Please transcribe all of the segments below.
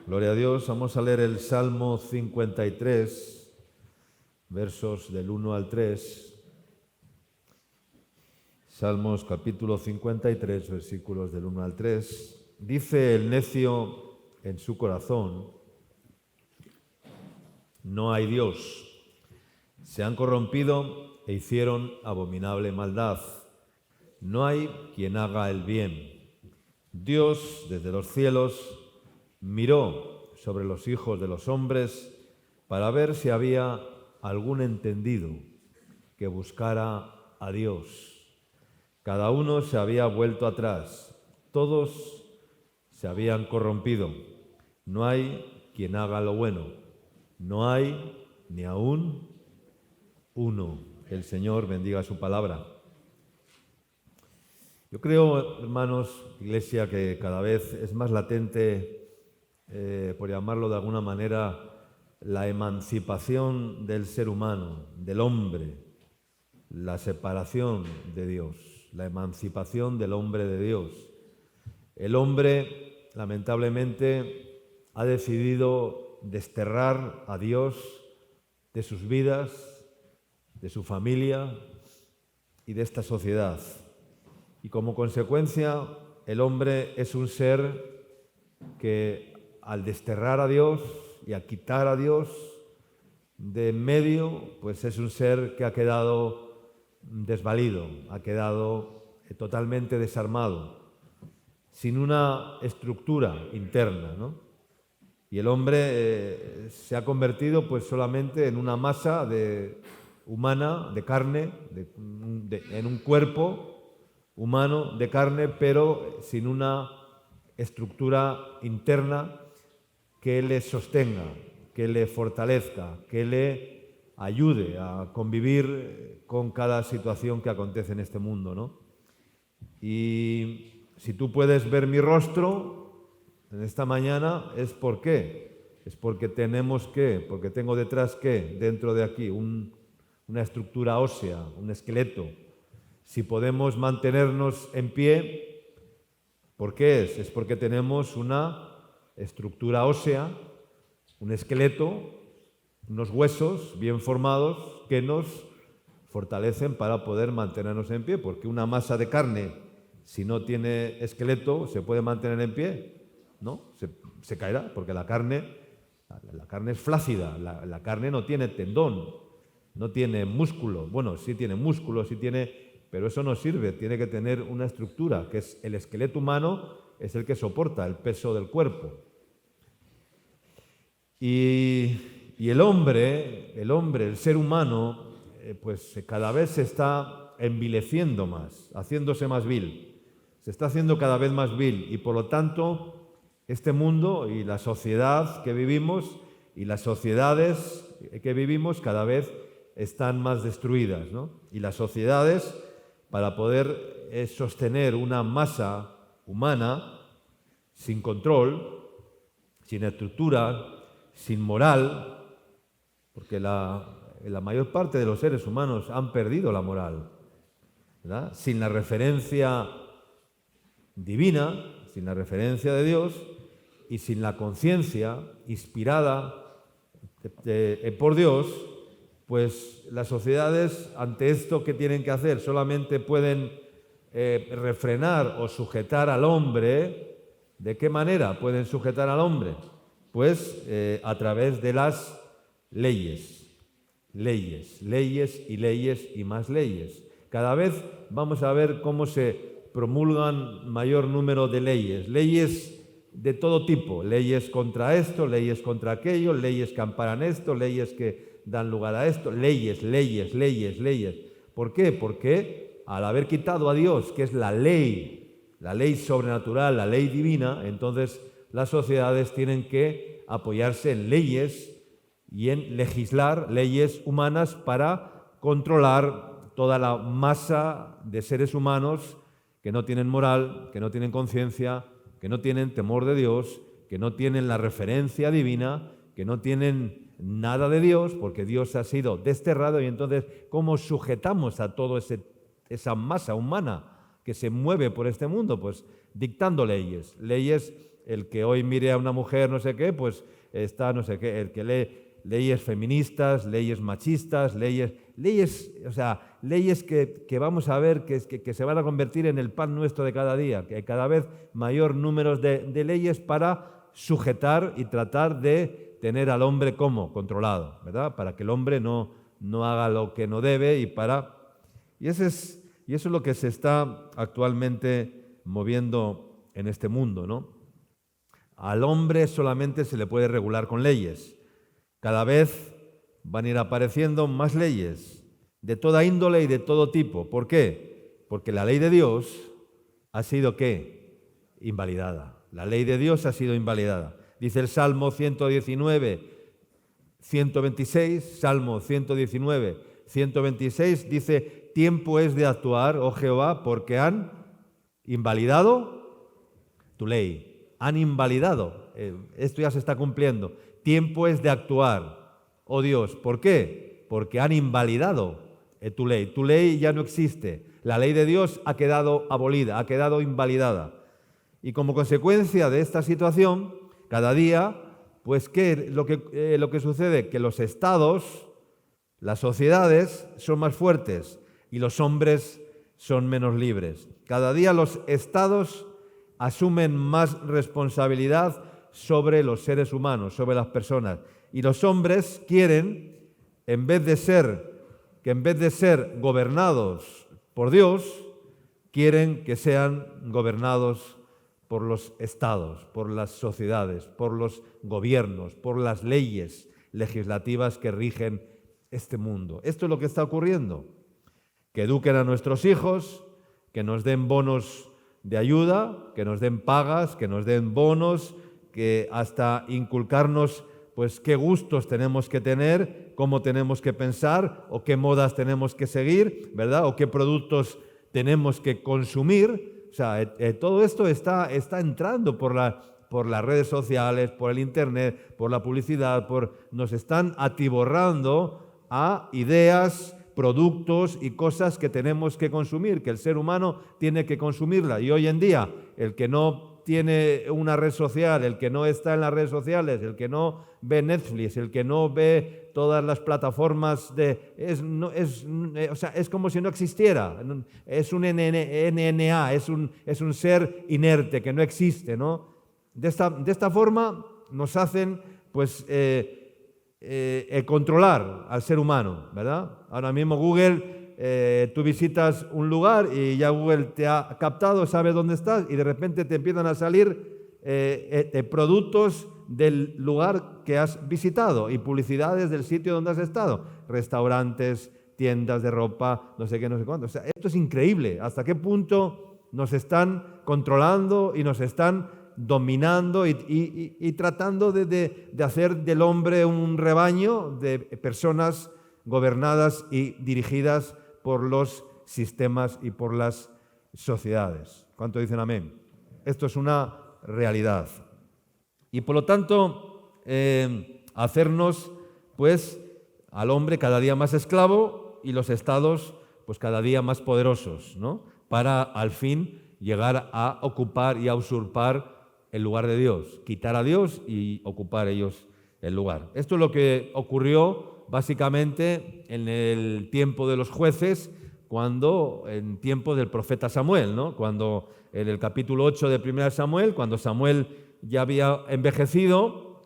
Gloria a Dios. Vamos a leer el Salmo 53, versos del 1 al 3. Salmos capítulo 53, versículos del 1 al 3. Dice el necio en su corazón: no hay Dios. Se han corrompido e hicieron abominable maldad. No hay quien haga el bien. Dios, desde los cielos, miró sobre los hijos de los hombres para ver si había algún entendido que buscara a Dios. Cada uno se había vuelto atrás, todos se habían corrompido. No hay quien haga lo bueno, no hay ni aún uno. El Señor bendiga su palabra. Yo creo, hermanos, Iglesia, que cada vez es más latente, por llamarlo de alguna manera, la emancipación del ser humano, del hombre, la separación de Dios, la emancipación del hombre de Dios. El hombre, lamentablemente, ha decidido desterrar a Dios de sus vidas, de su familia y de esta sociedad. Y como consecuencia, el hombre es un ser que al desterrar a Dios y a quitar a Dios de en medio, pues es un ser que ha quedado desvalido, ha quedado totalmente desarmado, sin una estructura interna, ¿no? Y el hombre se ha convertido pues solamente en una masa humana, de carne, en un cuerpo humano de carne, pero sin una estructura interna que le sostenga, que le fortalezca, que le ayude a convivir con cada situación que acontece en este mundo, ¿no? Y si tú puedes ver mi rostro en esta mañana, ¿es por qué? Es porque porque tengo detrás dentro de aquí una estructura ósea, un esqueleto. Si podemos mantenernos en pie, ¿por qué es? Es porque tenemos una estructura ósea, un esqueleto, unos huesos bien formados que nos fortalecen para poder mantenernos en pie, porque una masa de carne, si no tiene esqueleto, ¿se puede mantener en pie? No, se caerá, porque la carne es flácida, la carne no tiene tendón, no tiene músculo. Bueno, sí tiene músculo, pero eso no sirve, tiene que tener una estructura, que es el esqueleto humano, es el que soporta el peso del cuerpo. Y el hombre, el ser humano, pues cada vez se está envileciendo más, haciéndose más vil. Se está haciendo cada vez más vil y por lo tanto este mundo y la sociedad que vivimos y las sociedades que vivimos cada vez están más destruidas, ¿no? Y las sociedades, para poder sostener una masa humana sin control, sin estructura, sin moral, porque la mayor parte de los seres humanos han perdido la moral, ¿verdad? Sin la referencia divina, sin la referencia de Dios y sin la conciencia inspirada por Dios, pues las sociedades ante esto, ¿qué tienen que hacer? Solamente pueden refrenar o sujetar al hombre. ¿De qué manera pueden sujetar al hombre? Pues a través de las leyes y más leyes. Cada vez vamos a ver cómo se promulgan mayor número de leyes de todo tipo, leyes contra esto, leyes contra aquello, leyes que amparan esto, leyes que dan lugar a esto, leyes. ¿Por qué? Porque al haber quitado a Dios, que es la ley sobrenatural, la ley divina, entonces las sociedades tienen que apoyarse en leyes y en legislar leyes humanas para controlar toda la masa de seres humanos que no tienen moral, que no tienen conciencia, que no tienen temor de Dios, que no tienen la referencia divina, que no tienen nada de Dios, porque Dios ha sido desterrado. Y entonces, ¿cómo sujetamos a toda esa masa humana que se mueve por este mundo? Pues dictando leyes el que hoy mire a una mujer no sé qué, pues está no sé qué, el que lee leyes feministas, leyes machistas, leyes que vamos a ver que se van a convertir en el pan nuestro de cada día, que hay cada vez mayor número de leyes para sujetar y tratar de tener al hombre como controlado, ¿verdad? Para que el hombre no haga lo que no debe y eso es lo que se está actualmente moviendo en este mundo, ¿no? Al hombre solamente se le puede regular con leyes. Cada vez van a ir apareciendo más leyes de toda índole y de todo tipo. ¿Por qué? Porque la ley de Dios ha sido, ¿qué? Invalidada. La ley de Dios ha sido invalidada. Dice el Salmo 119, 126, Salmo 119, 126, dice: tiempo es de actuar, oh Jehová, porque han invalidado tu ley. Han invalidado. Esto ya se está cumpliendo. Tiempo es de actuar, oh Dios. ¿Por qué? Porque han invalidado tu ley. Tu ley ya no existe. La ley de Dios ha quedado abolida, ha quedado invalidada. Y como consecuencia de esta situación, cada día, pues ¿qué lo que sucede? Que los estados, las sociedades son más fuertes y los hombres son menos libres. Cada día los estados asumen más responsabilidad sobre los seres humanos, sobre las personas. Y los hombres quieren, en vez de ser gobernados por Dios, quieren que sean gobernados por los estados, por las sociedades, por los gobiernos, por las leyes legislativas que rigen este mundo. Esto es lo que está ocurriendo. Que eduquen a nuestros hijos, que nos den bonos de ayuda, que nos den pagas, que nos den bonos, que hasta inculcarnos pues qué gustos tenemos que tener, cómo tenemos que pensar o qué modas tenemos que seguir, ¿verdad? O qué productos tenemos que consumir. O sea, todo esto está entrando por las redes sociales, por el internet, por la publicidad, nos están atiborrando a ideas, productos y cosas que tenemos que consumir, que el ser humano tiene que consumirla. Y hoy en día, el que no tiene una red social, el que no está en las redes sociales, el que no ve Netflix, el que no ve todas las plataformas es como si no existiera. Es un NNA, es un ser inerte que no existe, ¿no? De esta forma nos hacen pues controlar al ser humano, ¿verdad? Ahora mismo Google, tú visitas un lugar y ya Google te ha captado, sabe dónde estás y de repente te empiezan a salir productos del lugar que has visitado y publicidades del sitio donde has estado, restaurantes, tiendas de ropa, no sé qué, no sé cuánto. O sea, esto es increíble, hasta qué punto nos están controlando y nos están dominando y tratando de hacer del hombre un rebaño de personas gobernadas y dirigidas por los sistemas y por las sociedades. ¿Cuánto dicen amén? Esto es una realidad. Y por lo tanto, hacernos pues al hombre cada día más esclavo y los estados pues cada día más poderosos, ¿no? Para al fin llegar a ocupar y a usurpar el lugar de Dios, quitar a Dios y ocupar ellos el lugar. Esto es lo que ocurrió básicamente en el tiempo de los jueces, en tiempo del profeta Samuel, ¿no? Cuando en el capítulo 8 de 1 Samuel, cuando Samuel ya había envejecido,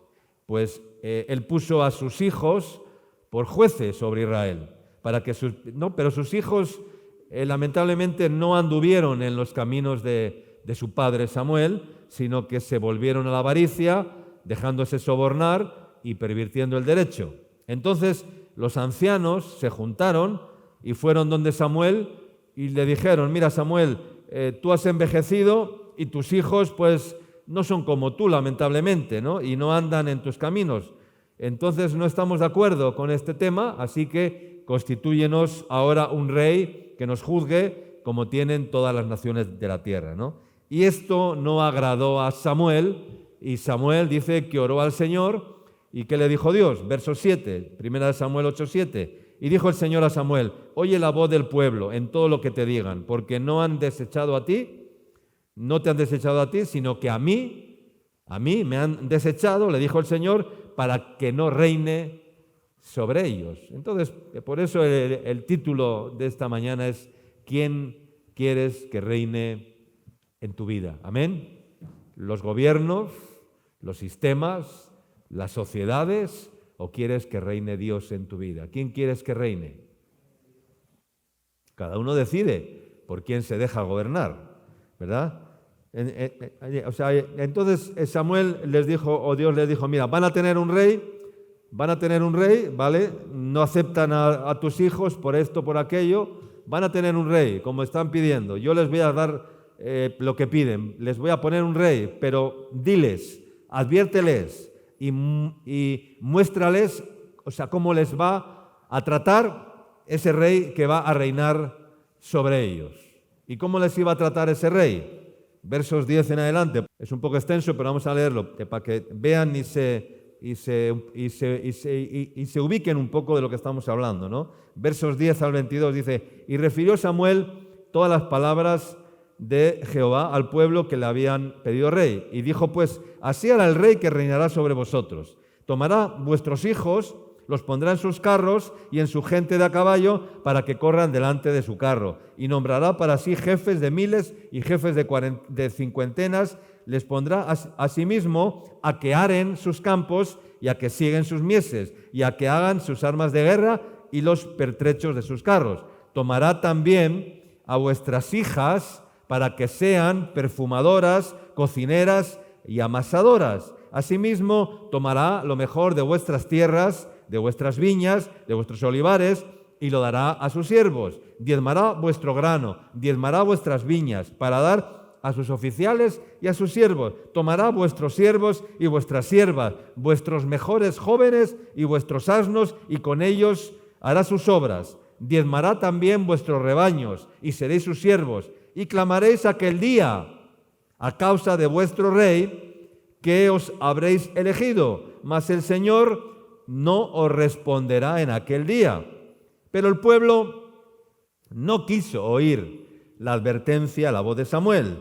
pues él puso a sus hijos por jueces sobre Israel, pero sus hijos lamentablemente no anduvieron en los caminos de su padre Samuel, sino que se volvieron a la avaricia, dejándose sobornar y pervirtiendo el derecho. Entonces los ancianos se juntaron y fueron donde Samuel y le dijeron: mira Samuel, tú has envejecido y tus hijos pues no son como tú lamentablemente, ¿no? Y no andan en tus caminos. Entonces no estamos de acuerdo con este tema, así que constitúyenos ahora un rey que nos juzgue como tienen todas las naciones de la tierra, ¿no? Y esto no agradó a Samuel, y Samuel dice que oró al Señor. ¿Y qué le dijo Dios? Verso 7, 1 Samuel 8:7. Y dijo el Señor a Samuel: oye la voz del pueblo en todo lo que te digan, porque no te han desechado a ti, sino que a mí A mí me han desechado, le dijo el Señor, para que no reine sobre ellos. Entonces, por eso el título de esta mañana es ¿quién quieres que reine en tu vida? Amén. ¿Los gobiernos, los sistemas, las sociedades, o quieres que reine Dios en tu vida? ¿Quién quieres que reine? Cada uno decide por quién se deja gobernar, ¿verdad? Entonces Samuel les dijo, o Dios les dijo, mira, van a tener un rey, ¿vale? No aceptan a tus hijos por esto, por aquello, van a tener un rey, como están pidiendo. Yo les voy a dar lo que piden, les voy a poner un rey, pero diles, adviérteles y muéstrales, cómo les va a tratar ese rey que va a reinar sobre ellos. ¿Y cómo les iba a tratar ese rey? Versos 10 en adelante. Es un poco extenso, pero vamos a leerlo para que vean y se ubiquen un poco de lo que estamos hablando, ¿no? Versos 10 al 22 dice: y refirió Samuel todas las palabras de Jehová al pueblo que le habían pedido rey. Y dijo, pues, así hará el rey que reinará sobre vosotros. Tomará vuestros hijos, los pondrá en sus carros y en su gente de a caballo para que corran delante de su carro. Y nombrará para sí jefes de miles y jefes de cincuentenas. Les pondrá asimismo a que aren sus campos y a que sieguen sus mieses y a que hagan sus armas de guerra y los pertrechos de sus carros. Tomará también a vuestras hijas para que sean perfumadoras, cocineras y amasadoras. Asimismo, tomará lo mejor de vuestras tierras, de vuestras viñas, de vuestros olivares, y lo dará a sus siervos. Diezmará vuestro grano, diezmará vuestras viñas, para dar a sus oficiales y a sus siervos. Tomará vuestros siervos y vuestras siervas, vuestros mejores jóvenes y vuestros asnos, y con ellos hará sus obras. Diezmará también vuestros rebaños, y seréis sus siervos. Y clamaréis aquel día a causa de vuestro rey que os habréis elegido, mas el Señor no os responderá en aquel día. Pero el pueblo no quiso oír la advertencia, la voz de Samuel,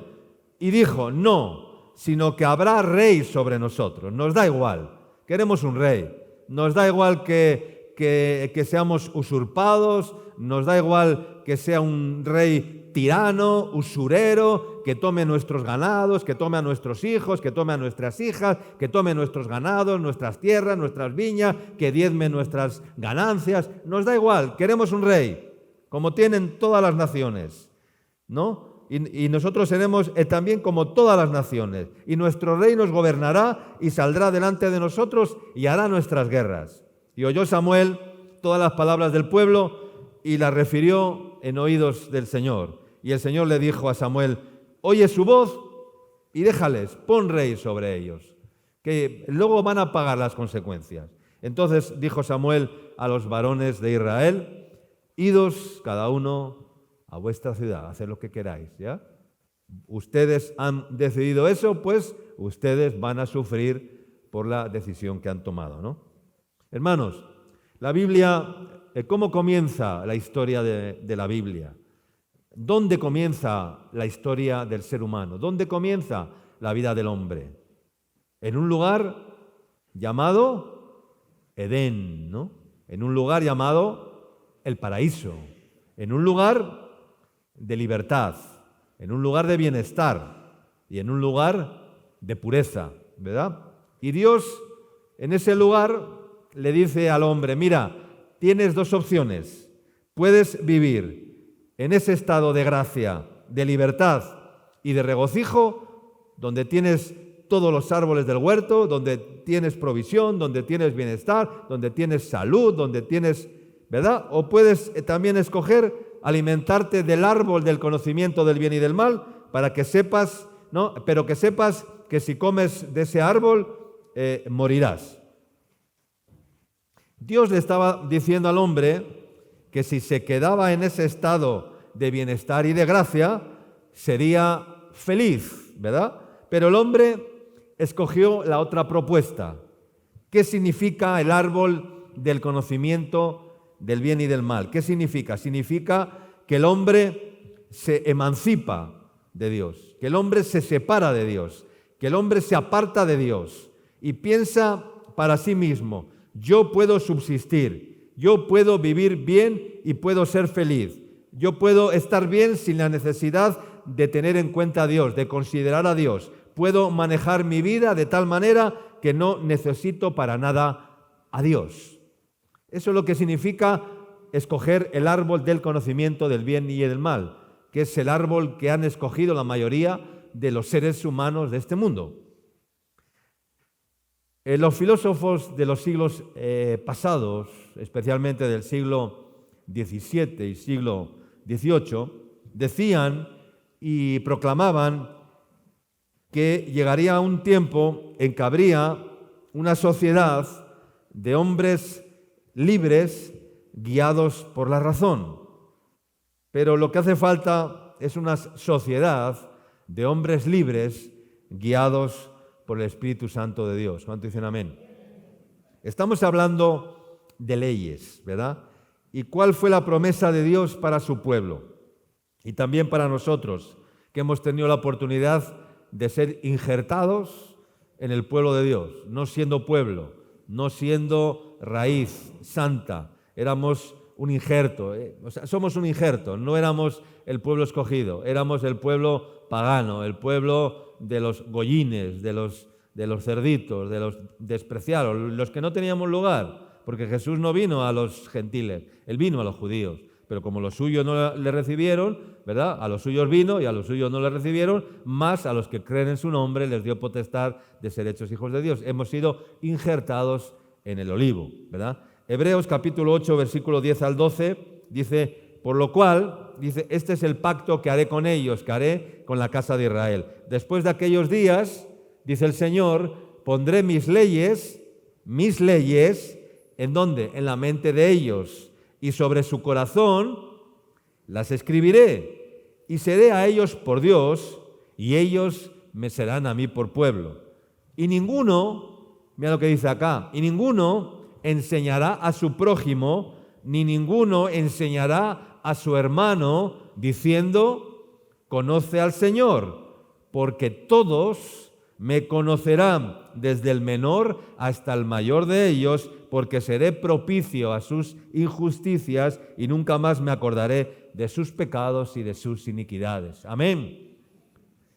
y dijo, no, sino que habrá rey sobre nosotros. Nos da igual, queremos un rey. Nos da igual que seamos usurpados, nos da igual que sea un rey tirano, usurero, que tome nuestros ganados, que tome a nuestros hijos, que tome a nuestras hijas, que tome nuestros ganados, nuestras tierras, nuestras viñas, que diezme nuestras ganancias. Nos da igual, queremos un rey, como tienen todas las naciones, ¿no? Y nosotros seremos también como todas las naciones. Y nuestro rey nos gobernará y saldrá delante de nosotros y hará nuestras guerras. Y oyó Samuel todas las palabras del pueblo y las refirió en oídos del Señor. Y el Señor le dijo a Samuel, oye su voz y déjales, pon rey sobre ellos, que luego van a pagar las consecuencias. Entonces dijo Samuel a los varones de Israel, idos cada uno a vuestra ciudad, haced lo que queráis, ¿ya? Ustedes han decidido eso, pues ustedes van a sufrir por la decisión que han tomado, ¿no? Hermanos, la Biblia, ¿cómo comienza la historia de la Biblia? ¿Dónde comienza la historia del ser humano? ¿Dónde comienza la vida del hombre? En un lugar llamado Edén, ¿no? En un lugar llamado el paraíso, en un lugar de libertad, en un lugar de bienestar y en un lugar de pureza, ¿verdad? Y Dios en ese lugar le dice al hombre, mira, tienes dos opciones. Puedes vivir en ese estado de gracia, de libertad y de regocijo, donde tienes todos los árboles del huerto, donde tienes provisión, donde tienes bienestar, donde tienes salud, donde tienes, ¿verdad? O puedes también escoger alimentarte del árbol del conocimiento del bien y del mal, para que sepas, ¿no? Pero que sepas que si comes de ese árbol, morirás. Dios le estaba diciendo al hombre que si se quedaba en ese estado de bienestar y de gracia, sería feliz, ¿verdad? Pero el hombre escogió la otra propuesta. ¿Qué significa el árbol del conocimiento del bien y del mal? ¿Qué significa? Significa que el hombre se emancipa de Dios, que el hombre se separa de Dios, que el hombre se aparta de Dios y piensa para sí mismo: yo puedo subsistir, yo puedo vivir bien y puedo ser feliz, yo puedo estar bien sin la necesidad de tener en cuenta a Dios, de considerar a Dios, puedo manejar mi vida de tal manera que no necesito para nada a Dios. Eso es lo que significa escoger el árbol del conocimiento del bien y del mal, que es el árbol que han escogido la mayoría de los seres humanos de este mundo. Los filósofos de los siglos pasados, especialmente del siglo XVII y siglo XVIII, decían y proclamaban que llegaría un tiempo en que habría una sociedad de hombres libres guiados por la razón. Pero lo que hace falta es una sociedad de hombres libres guiados por el Espíritu Santo de Dios. ¿Cuánto dicen amén? Estamos hablando de leyes, ¿verdad? ¿Y cuál fue la promesa de Dios para su pueblo? Y también para nosotros, que hemos tenido la oportunidad de ser injertados en el pueblo de Dios, no siendo pueblo, no siendo raíz santa, éramos un injerto, somos un injerto, no éramos el pueblo escogido, éramos el pueblo pagano, el pueblo de los goyines, de los cerditos, de los despreciados, los que no teníamos lugar, porque Jesús no vino a los gentiles, Él vino a los judíos, pero como los suyos no le recibieron, ¿verdad? A los suyos vino y a los suyos no le recibieron, más a los que creen en su nombre les dio potestad de ser hechos hijos de Dios. Hemos sido injertados en el olivo, ¿verdad? Hebreos capítulo 8, versículo 10 al 12, dice: por lo cual, dice, este es el pacto que haré con ellos, que haré con la casa de Israel. Después de aquellos días, dice el Señor, pondré mis leyes, ¿en dónde? En la mente de ellos, y sobre su corazón las escribiré, y seré a ellos por Dios, y ellos me serán a mí por pueblo. Y ninguno, mira lo que dice acá, y ninguno enseñará a su prójimo, ni ninguno enseñará a su hermano, diciendo: conoce al Señor, porque todos me conocerán, desde el menor hasta el mayor de ellos, porque seré propicio a sus injusticias y nunca más me acordaré de sus pecados y de sus iniquidades. Amén.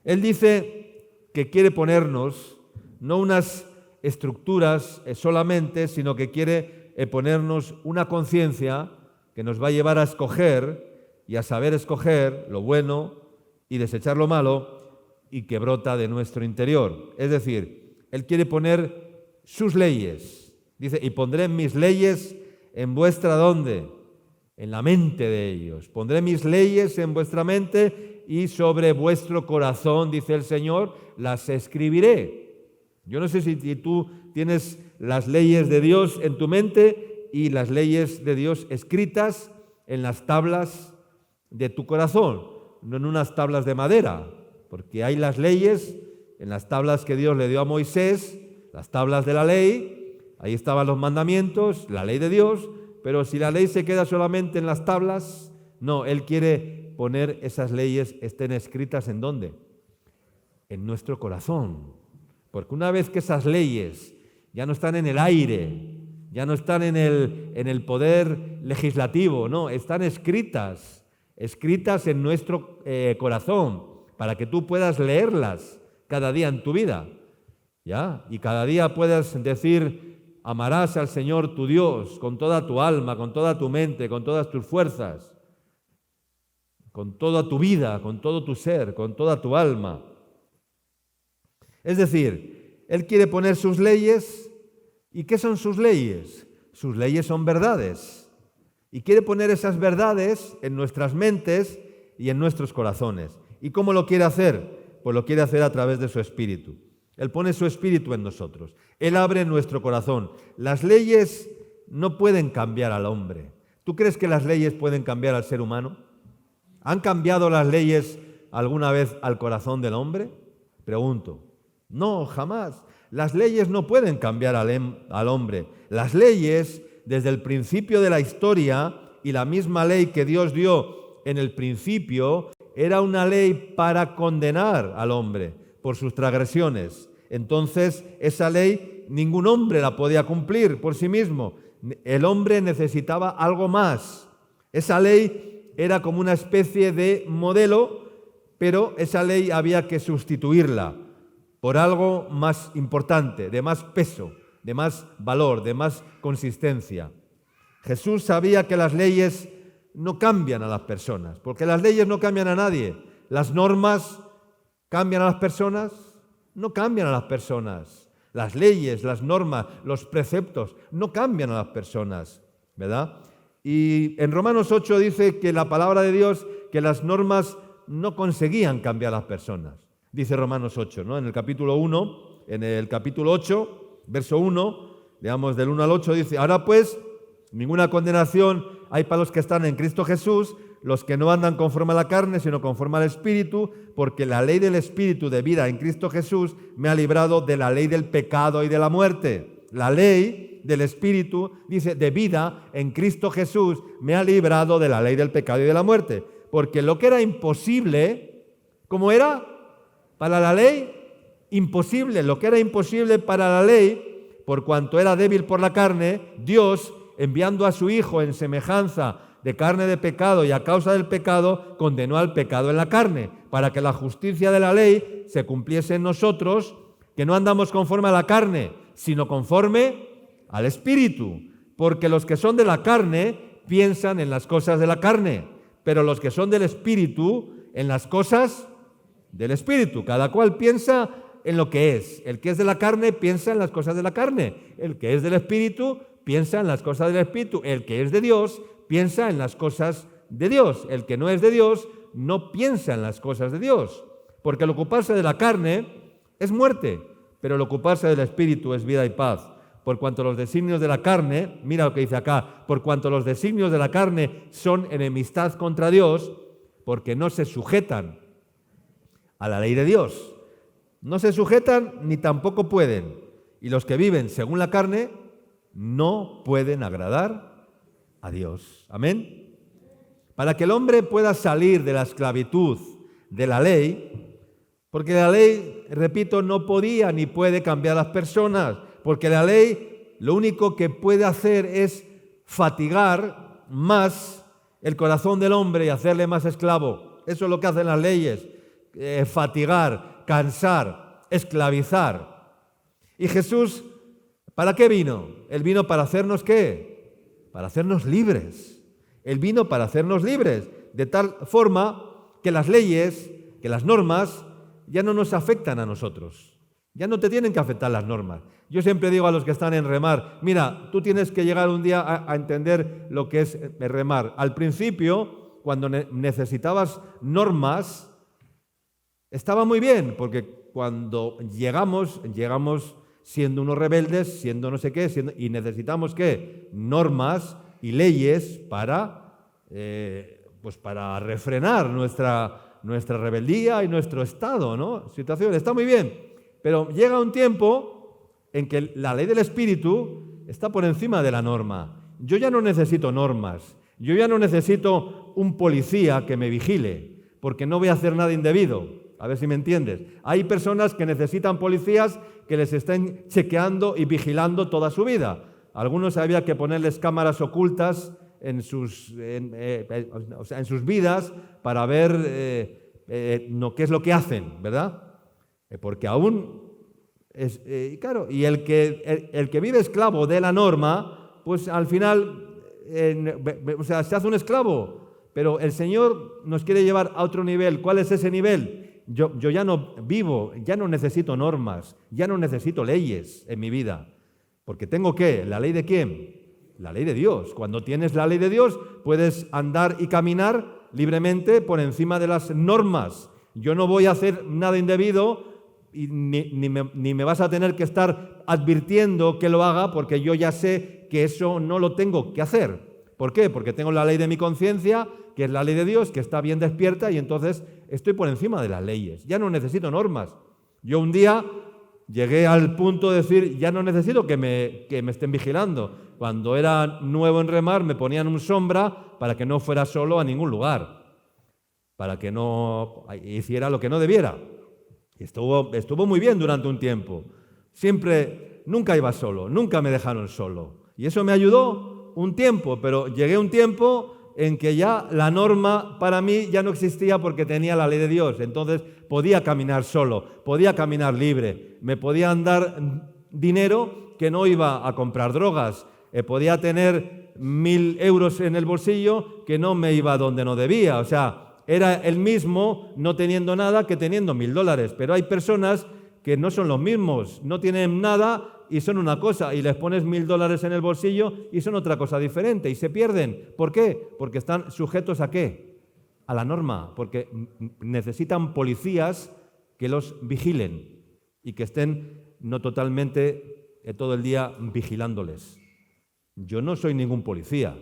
Él dice que quiere ponernos no unas estructuras solamente, sino que quiere ponernos una conciencia que nos va a llevar a escoger y a saber escoger lo bueno y desechar lo malo y que brota de nuestro interior. Es decir, Él quiere poner sus leyes. Dice: y pondré mis leyes en vuestra ¿dónde? En la mente de ellos. Pondré mis leyes en vuestra mente y sobre vuestro corazón, dice el Señor, las escribiré. Yo no sé si tú tienes las leyes de Dios en tu mente y las leyes de Dios escritas en las tablas de tu corazón, no en unas tablas de madera, porque hay las leyes en las tablas que Dios le dio a Moisés, las tablas de la ley. Ahí estaban los mandamientos, la ley de Dios, pero si la ley se queda solamente en las tablas, no, Él quiere poner esas leyes, estén escritas ¿en dónde? En nuestro corazón. Porque una vez que esas leyes ya no están en el aire, ya no están en el poder legislativo, no, están escritas en nuestro corazón, para que tú puedas leerlas cada día en tu vida, ¿ya? Y cada día puedas decir: amarás al Señor tu Dios con toda tu alma, con toda tu mente, con todas tus fuerzas, con toda tu vida, con todo tu ser, con toda tu alma. Es decir, Él quiere poner sus leyes. ¿Y qué son sus leyes? Sus leyes son verdades. Y quiere poner esas verdades en nuestras mentes y en nuestros corazones. ¿Y cómo lo quiere hacer? Pues lo quiere hacer a través de su Espíritu. Él pone su Espíritu en nosotros. Él abre nuestro corazón. Las leyes no pueden cambiar al hombre. ¿Tú crees que las leyes pueden cambiar al ser humano? ¿Han cambiado las leyes alguna vez al corazón del hombre? Pregunto. No, jamás. Las leyes no pueden cambiar al hombre. Las leyes, desde el principio de la historia, y la misma ley que Dios dio en el principio, era una ley para condenar al hombre, por sus transgresiones. Entonces, esa ley ningún hombre la podía cumplir por sí mismo. El hombre necesitaba algo más. Esa ley era como una especie de modelo, pero esa ley había que sustituirla por algo más importante, de más peso, de más valor, de más consistencia. Jesús sabía que las leyes no cambian a las personas, porque las leyes no cambian a nadie. Las normas cambian a las personas, no cambian a las personas. Las leyes, las normas, los preceptos no cambian a las personas, ¿verdad? Y en Romanos 8 dice que la palabra de Dios, que las normas no conseguían cambiar a las personas. Dice Romanos 8, ¿no? En el capítulo 1, en el capítulo 8, verso 1, leamos del 1 al 8, dice: ahora pues, ninguna condenación hay para los que están en Cristo Jesús, los que no andan conforme a la carne, sino conforme al Espíritu, porque la ley del Espíritu de vida en Cristo Jesús me ha librado de la ley del pecado y de la muerte. La ley del Espíritu, dice, de vida en Cristo Jesús me ha librado de la ley del pecado y de la muerte. Porque lo que era imposible, ¿cómo era? Para la ley, imposible. Lo que era imposible para la ley, por cuanto era débil por la carne, Dios, enviando a su Hijo en semejanza de carne de pecado y a causa del pecado, condenó al pecado en la carne, para que la justicia de la ley se cumpliese en nosotros, que no andamos conforme a la carne, sino conforme al Espíritu. Porque los que son de la carne piensan en las cosas de la carne, pero los que son del Espíritu en las cosas del Espíritu. Cada cual piensa en lo que es. El que es de la carne piensa en las cosas de la carne. El que es del Espíritu piensa en las cosas del Espíritu. El que es de Dios piensa en las cosas de Dios. El que no es de Dios no piensa en las cosas de Dios. Porque el ocuparse de la carne es muerte, pero el ocuparse del Espíritu es vida y paz. Por cuanto los designios de la carne, mira lo que dice acá, por cuanto los designios de la carne son enemistad contra Dios, porque no se sujetan a la ley de Dios. No se sujetan ni tampoco pueden. Y los que viven según la carne no pueden agradar a Dios. Amén. Para que el hombre pueda salir de la esclavitud de la ley, porque la ley, repito, no podía ni puede cambiar a las personas, porque la ley lo único que puede hacer es fatigar más el corazón del hombre y hacerle más esclavo. Eso es lo que hacen las leyes, fatigar, cansar, esclavizar. Y Jesús, ¿para qué vino? Él vino para hacernos ¿qué? Para hacernos libres. Él vino para hacernos libres, de tal forma que las leyes, que las normas, ya no nos afectan a nosotros. Ya no te tienen que afectar las normas. Yo siempre digo a los que están en remar, mira, tú tienes que llegar un día a entender lo que es remar. Al principio, cuando necesitabas normas, estaba muy bien, porque cuando llegamos siendo unos rebeldes, siendo no sé qué, y necesitamos ¿qué? Normas y leyes para refrenar nuestra rebeldía y nuestro estado, ¿no? Situación, está muy bien. Pero llega un tiempo en que la ley del Espíritu está por encima de la norma. Yo ya no necesito normas, yo ya no necesito un policía que me vigile, porque no voy a hacer nada indebido. A ver si me entiendes. Hay personas que necesitan policías que les estén chequeando y vigilando toda su vida. Algunos había que ponerles cámaras ocultas en sus vidas para ver qué es lo que hacen, ¿verdad? Porque aún es claro, y el que vive esclavo de la norma, pues al final se hace un esclavo. Pero el Señor nos quiere llevar a otro nivel. ¿Cuál es ese nivel? Yo ya no vivo, ya no necesito normas, ya no necesito leyes en mi vida. Porque tengo ¿qué? ¿La ley de quién? La ley de Dios. Cuando tienes la ley de Dios, puedes andar y caminar libremente por encima de las normas. Yo no voy a hacer nada indebido y ni me vas a tener que estar advirtiendo que lo haga, porque yo ya sé que eso no lo tengo que hacer. ¿Por qué? Porque tengo la ley de mi conciencia, que es la ley de Dios, que está bien despierta, y entonces estoy por encima de las leyes. Ya no necesito normas. Yo un día llegué al punto de decir, ya no necesito que me estén vigilando. Cuando era nuevo en remar, me ponían un sombra para que no fuera solo a ningún lugar, para que no hiciera lo que no debiera. Y estuvo muy bien durante un tiempo. Nunca iba solo, nunca me dejaron solo. Y eso me ayudó un tiempo, pero llegué a un tiempo en que ya la norma para mí ya no existía porque tenía la ley de Dios. Entonces podía caminar solo, podía caminar libre, me podían dar dinero que no iba a comprar drogas, podía tener 1.000 euros en el bolsillo que no me iba donde no debía. O sea, era el mismo no teniendo nada que teniendo 1.000 dólares. Pero hay personas que no son los mismos, no tienen nada y son una cosa, y les pones 1.000 dólares en el bolsillo y son otra cosa diferente y se pierden. ¿Por qué? Porque están sujetos ¿a qué? A la norma, porque necesitan policías que los vigilen y que estén no totalmente todo el día vigilándoles. Yo no soy ningún policía,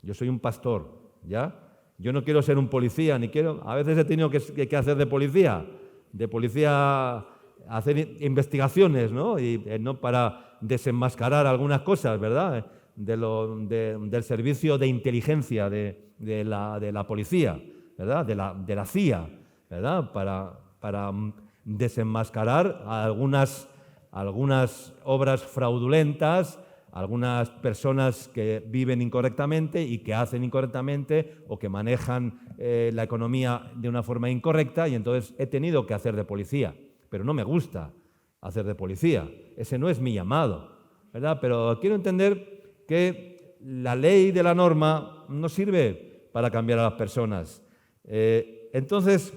yo soy un pastor, ¿ya? Yo no quiero ser un policía, ni quiero... A veces he tenido que hacer de policía hacer investigaciones, ¿no? Y no para desenmascarar algunas cosas, ¿verdad? Del servicio de inteligencia de la policía, ¿verdad? De la CIA, ¿verdad? Para desenmascarar algunas obras fraudulentas, algunas personas que viven incorrectamente y que hacen incorrectamente o que manejan la economía de una forma incorrecta, y entonces he tenido que hacer de policía. Pero no me gusta hacer de policía. Ese no es mi llamado, ¿verdad? Pero quiero entender que la ley de la norma no sirve para cambiar a las personas. Entonces,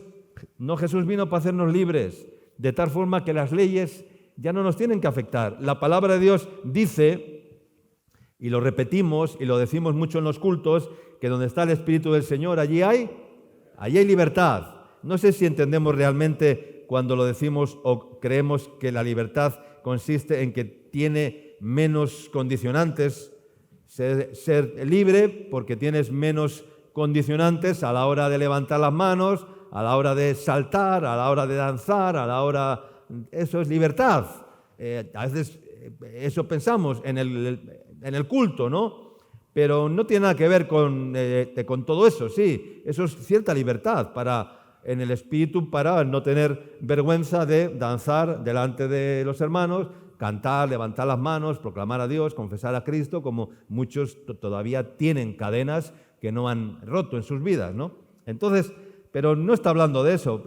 no, Jesús vino para hacernos libres, de tal forma que las leyes ya no nos tienen que afectar. La palabra de Dios dice, y lo repetimos y lo decimos mucho en los cultos, que donde está el Espíritu del Señor, allí hay libertad. No sé si entendemos realmente cuando lo decimos o creemos que la libertad consiste en que tiene menos condicionantes. Ser libre porque tienes menos condicionantes a la hora de levantar las manos, a la hora de saltar, a la hora de danzar, a la hora... Eso es libertad. A veces eso pensamos en el culto, ¿no? Pero no tiene nada que ver con todo eso, sí. Eso es cierta libertad en el espíritu para no tener vergüenza de danzar delante de los hermanos, cantar, levantar las manos, proclamar a Dios, confesar a Cristo, como muchos todavía tienen cadenas que no han roto en sus vidas, ¿no? Entonces, pero no está hablando de eso.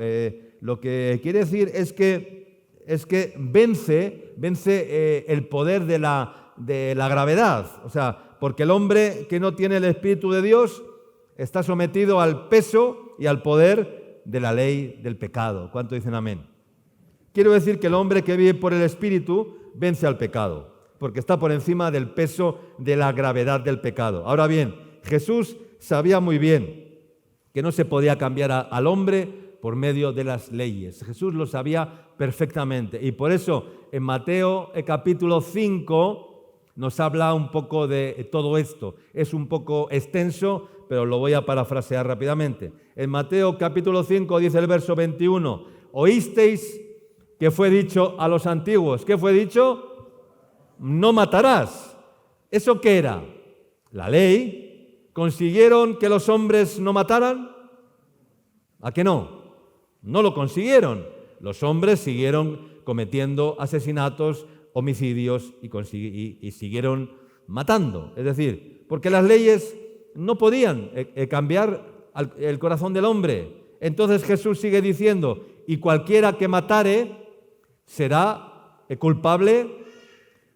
Lo que quiere decir es que vence el poder de la gravedad. O sea, porque el hombre que no tiene el Espíritu de Dios está sometido al peso y al poder de la ley del pecado. ¿Cuánto dicen amén? Quiero decir que el hombre que vive por el Espíritu vence al pecado, porque está por encima del peso de la gravedad del pecado. Ahora bien, Jesús sabía muy bien que no se podía cambiar al hombre por medio de las leyes. Jesús lo sabía perfectamente, y por eso en Mateo capítulo 5 nos habla un poco de todo esto. Es un poco extenso, pero lo voy a parafrasear rápidamente. En Mateo capítulo 5 dice el verso 21, oísteis que fue dicho a los antiguos. ¿Qué fue dicho? No matarás. ¿Eso qué era? La ley. ¿Consiguieron que los hombres no mataran? ¿A qué no? No lo consiguieron. Los hombres siguieron cometiendo asesinatos, homicidios y siguieron matando. Es decir, porque las leyes no podían cambiar el corazón del hombre. Entonces Jesús sigue diciendo, y cualquiera que matare será culpable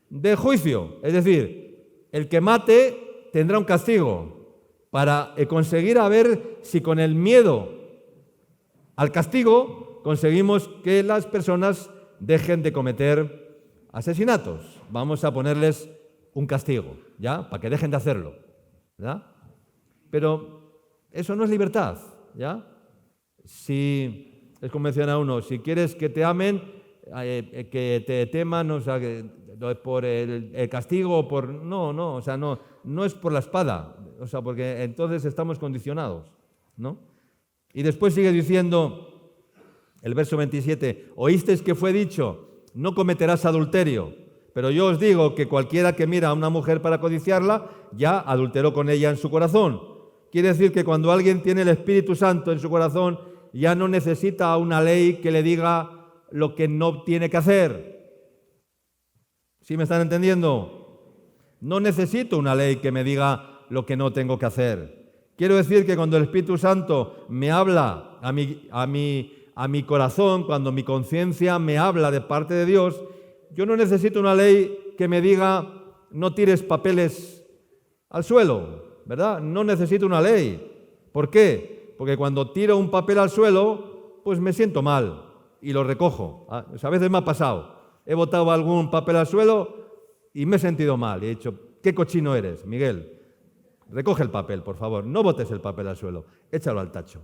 de juicio. Es decir, el que mate tendrá un castigo para conseguir a ver si con el miedo al castigo conseguimos que las personas dejen de cometer asesinatos. Vamos a ponerles un castigo, ¿ya? Para que dejen de hacerlo, ¿verdad? Pero eso no es libertad, ¿ya? Si, es como menciona uno, si quieres que te amen, que te teman, o sea, por el castigo, o sea, no es por la espada, o sea, porque entonces estamos condicionados, ¿no? Y después sigue diciendo el verso 27, oísteis que fue dicho, no cometerás adulterio, pero yo os digo que cualquiera que mira a una mujer para codiciarla, ya adulteró con ella en su corazón. Quiere decir que cuando alguien tiene el Espíritu Santo en su corazón, ya no necesita una ley que le diga lo que no tiene que hacer. ¿Sí me están entendiendo? No necesito una ley que me diga lo que no tengo que hacer. Quiero decir que cuando el Espíritu Santo me habla a mi corazón, cuando mi conciencia me habla de parte de Dios, yo no necesito una ley que me diga no tires papeles al suelo, ¿verdad? No necesito una ley. ¿Por qué? Porque cuando tiro un papel al suelo, pues me siento mal y lo recojo. A veces me ha pasado. He botado algún papel al suelo y me he sentido mal. Y he dicho, ¿qué cochino eres, Miguel? Recoge el papel, por favor. No botes el papel al suelo. Échalo al tacho,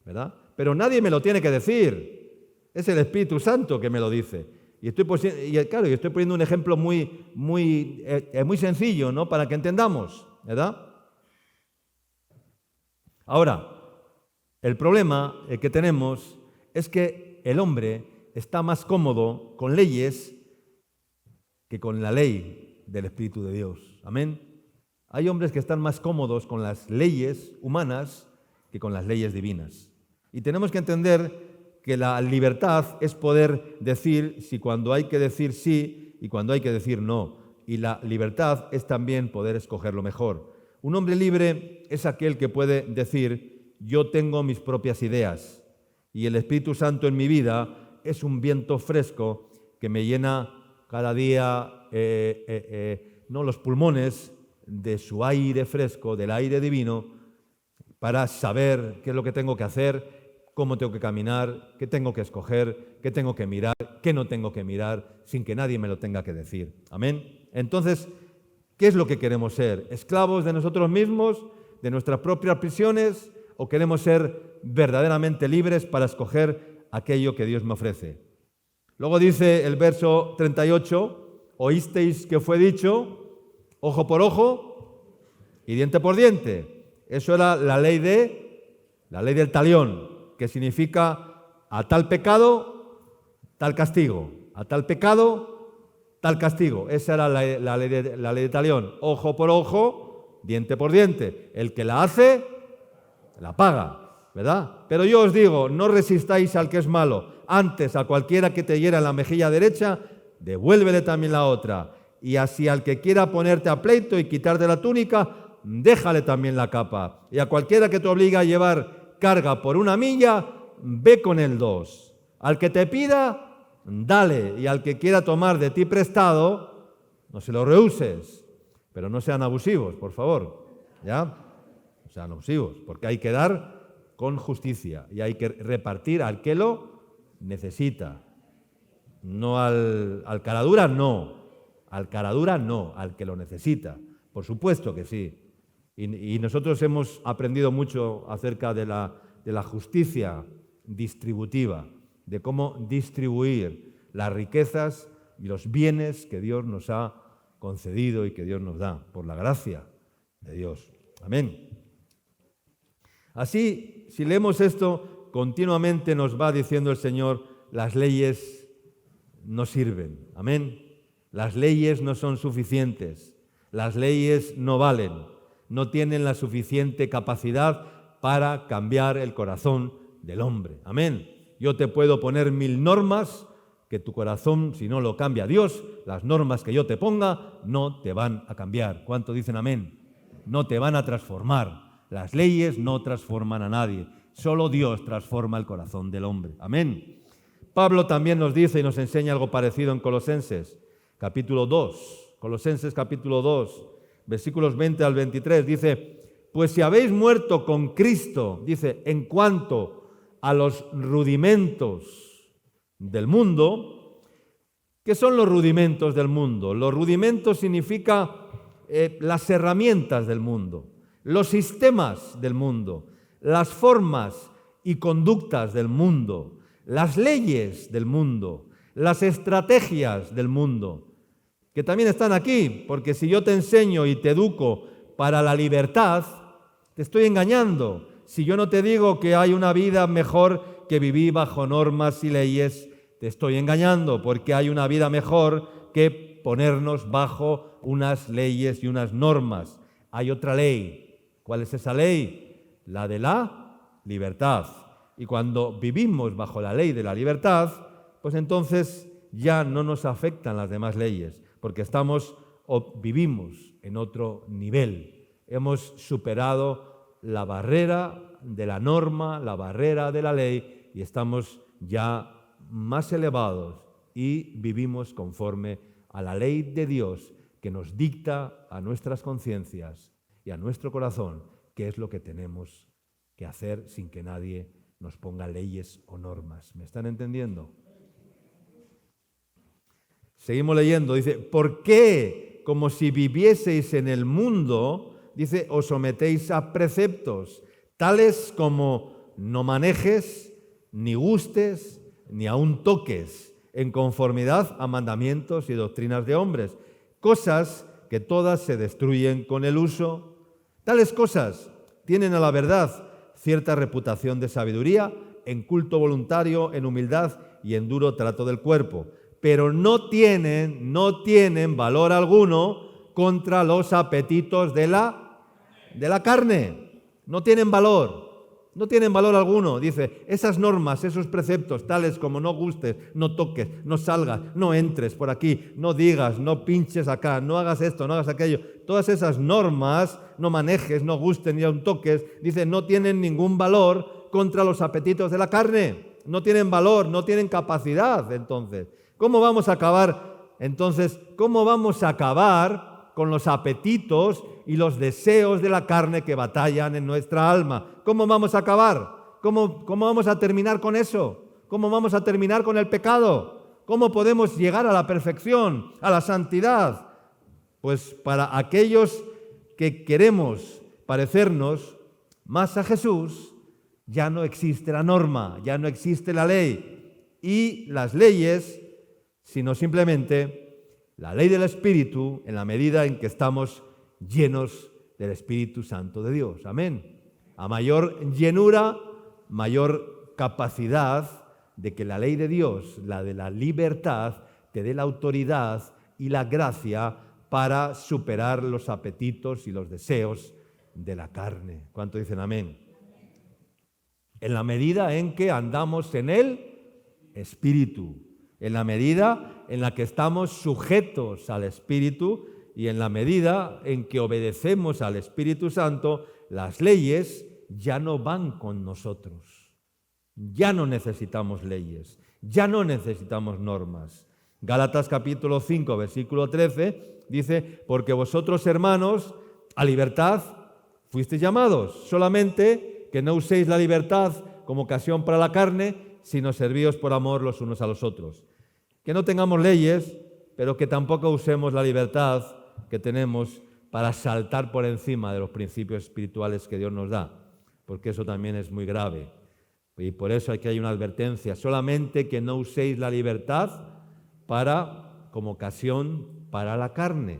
¿verdad? Pero nadie me lo tiene que decir. Es el Espíritu Santo que me lo dice. Y estoy poniendo un ejemplo muy sencillo, ¿no? Para que entendamos, ¿verdad? Ahora, el problema que tenemos es que el hombre está más cómodo con leyes que con la ley del Espíritu de Dios. Amén. Hay hombres que están más cómodos con las leyes humanas que con las leyes divinas. Y tenemos que entender que la libertad es poder decir si cuando hay que decir sí y cuando hay que decir no. Y la libertad es también poder escoger lo mejor. Un hombre libre es aquel que puede decir, yo tengo mis propias ideas y el Espíritu Santo en mi vida es un viento fresco que me llena cada día los pulmones de su aire fresco, del aire divino, para saber qué es lo que tengo que hacer, cómo tengo que caminar, qué tengo que escoger, qué tengo que mirar, qué no tengo que mirar, sin que nadie me lo tenga que decir. Amén. Entonces, ¿qué es lo que queremos ser? ¿Esclavos de nosotros mismos, de nuestras propias prisiones, o queremos ser verdaderamente libres para escoger aquello que Dios me ofrece? Luego dice el verso 38, oísteis que fue dicho, ojo por ojo y diente por diente. Eso era la ley del talión, que significa a tal pecado, tal castigo. A tal pecado, tal castigo. Esa era la ley de talión. Ojo por ojo, diente por diente. El que la hace, la paga, ¿verdad? Pero yo os digo, no resistáis al que es malo. Antes, a cualquiera que te hiera en la mejilla derecha, devuélvele también la otra. Y así al que quiera ponerte a pleito y quitarte la túnica, déjale también la capa. Y a cualquiera que te obligue a llevar carga por 1 milla, ve con el 2. Al que te pida, dale. Y al que quiera tomar de ti prestado, no se lo rehuses. Pero no sean abusivos, por favor. ¿Ya? No sean abusivos, porque hay que dar con justicia y hay que repartir al que lo necesita. No al caradura, no. Al caradura, no. Al que lo necesita. Por supuesto que sí. Y nosotros hemos aprendido mucho acerca de la justicia distributiva, de cómo distribuir las riquezas y los bienes que Dios nos ha concedido y que Dios nos da, por la gracia de Dios. Amén. Así, si leemos esto, continuamente nos va diciendo el Señor, las leyes no sirven. Amén. Las leyes no son suficientes. Las leyes no valen. No tienen la suficiente capacidad para cambiar el corazón del hombre. Amén. Yo te puedo poner 1000 normas que tu corazón, si no lo cambia Dios, las normas que yo te ponga no te van a cambiar. ¿Cuánto dicen amén? No te van a transformar. Las leyes no transforman a nadie. Solo Dios transforma el corazón del hombre. Amén. Pablo también nos dice y nos enseña algo parecido en Colosenses, capítulo 2. Colosenses, capítulo 2. Versículos 20 al 23, dice, pues si habéis muerto con Cristo, dice, en cuanto a los rudimentos del mundo, ¿qué son los rudimentos del mundo? Los rudimentos significa las herramientas del mundo, los sistemas del mundo, las formas y conductas del mundo, las leyes del mundo, las estrategias del mundo, que también están aquí, porque si yo te enseño y te educo para la libertad, te estoy engañando. Si yo no te digo que hay una vida mejor que vivir bajo normas y leyes, te estoy engañando, porque hay una vida mejor que ponernos bajo unas leyes y unas normas. Hay otra ley. ¿Cuál es esa ley? La de la libertad. Y cuando vivimos bajo la ley de la libertad, pues entonces ya no nos afectan las demás leyes, porque estamos o vivimos en otro nivel. Hemos superado la barrera de la norma, la barrera de la ley, y estamos ya más elevados y vivimos conforme a la ley de Dios que nos dicta a nuestras conciencias y a nuestro corazón qué es lo que tenemos que hacer sin que nadie nos ponga leyes o normas. ¿Me están entendiendo? Seguimos leyendo, dice, ¿por qué, como si vivieseis en el mundo, dice, os sometéis a preceptos, tales como no manejes, ni gustes, ni aun toques, en conformidad a mandamientos y doctrinas de hombres, cosas que todas se destruyen con el uso? Tales cosas tienen a la verdad cierta reputación de sabiduría, en culto voluntario, en humildad y en duro trato del cuerpo, pero no tienen valor alguno contra los apetitos de la carne. No tienen valor alguno. Dice, esas normas, esos preceptos, tales como no gustes, no toques, no salgas, no entres por aquí, no digas, no pinches acá, no hagas esto, no hagas aquello. Todas esas normas, no manejes, no gustes ni aun toques, dice, no tienen ningún valor contra los apetitos de la carne. No tienen valor, no tienen capacidad, entonces. ¿Cómo vamos a acabar? Entonces, ¿cómo vamos a acabar con los apetitos y los deseos de la carne que batallan en nuestra alma? ¿Cómo vamos a acabar? ¿Cómo vamos a terminar con eso? ¿Cómo vamos a terminar con el pecado? ¿Cómo podemos llegar a la perfección, a la santidad? Pues para aquellos que queremos parecernos más a Jesús, ya no existe la norma, ya no existe la ley y las leyes, sino simplemente la ley del Espíritu en la medida en que estamos llenos del Espíritu Santo de Dios. Amén. A mayor llenura, mayor capacidad de que la ley de Dios, la de la libertad, te dé la autoridad y la gracia para superar los apetitos y los deseos de la carne. ¿Cuánto dicen amén? En la medida en que andamos en el Espíritu, en la medida en la que estamos sujetos al Espíritu y en la medida en que obedecemos al Espíritu Santo, las leyes ya no van con nosotros. Ya no necesitamos leyes, ya no necesitamos normas. Gálatas capítulo 5, versículo 13, dice, porque vosotros, hermanos, a libertad fuisteis llamados, solamente que no uséis la libertad como ocasión para la carne, sino servíos por amor los unos a los otros. Que no tengamos leyes, pero que tampoco usemos la libertad que tenemos para saltar por encima de los principios espirituales que Dios nos da, porque eso también es muy grave. Y por eso aquí hay una advertencia, solamente que no uséis la libertad como ocasión para la carne.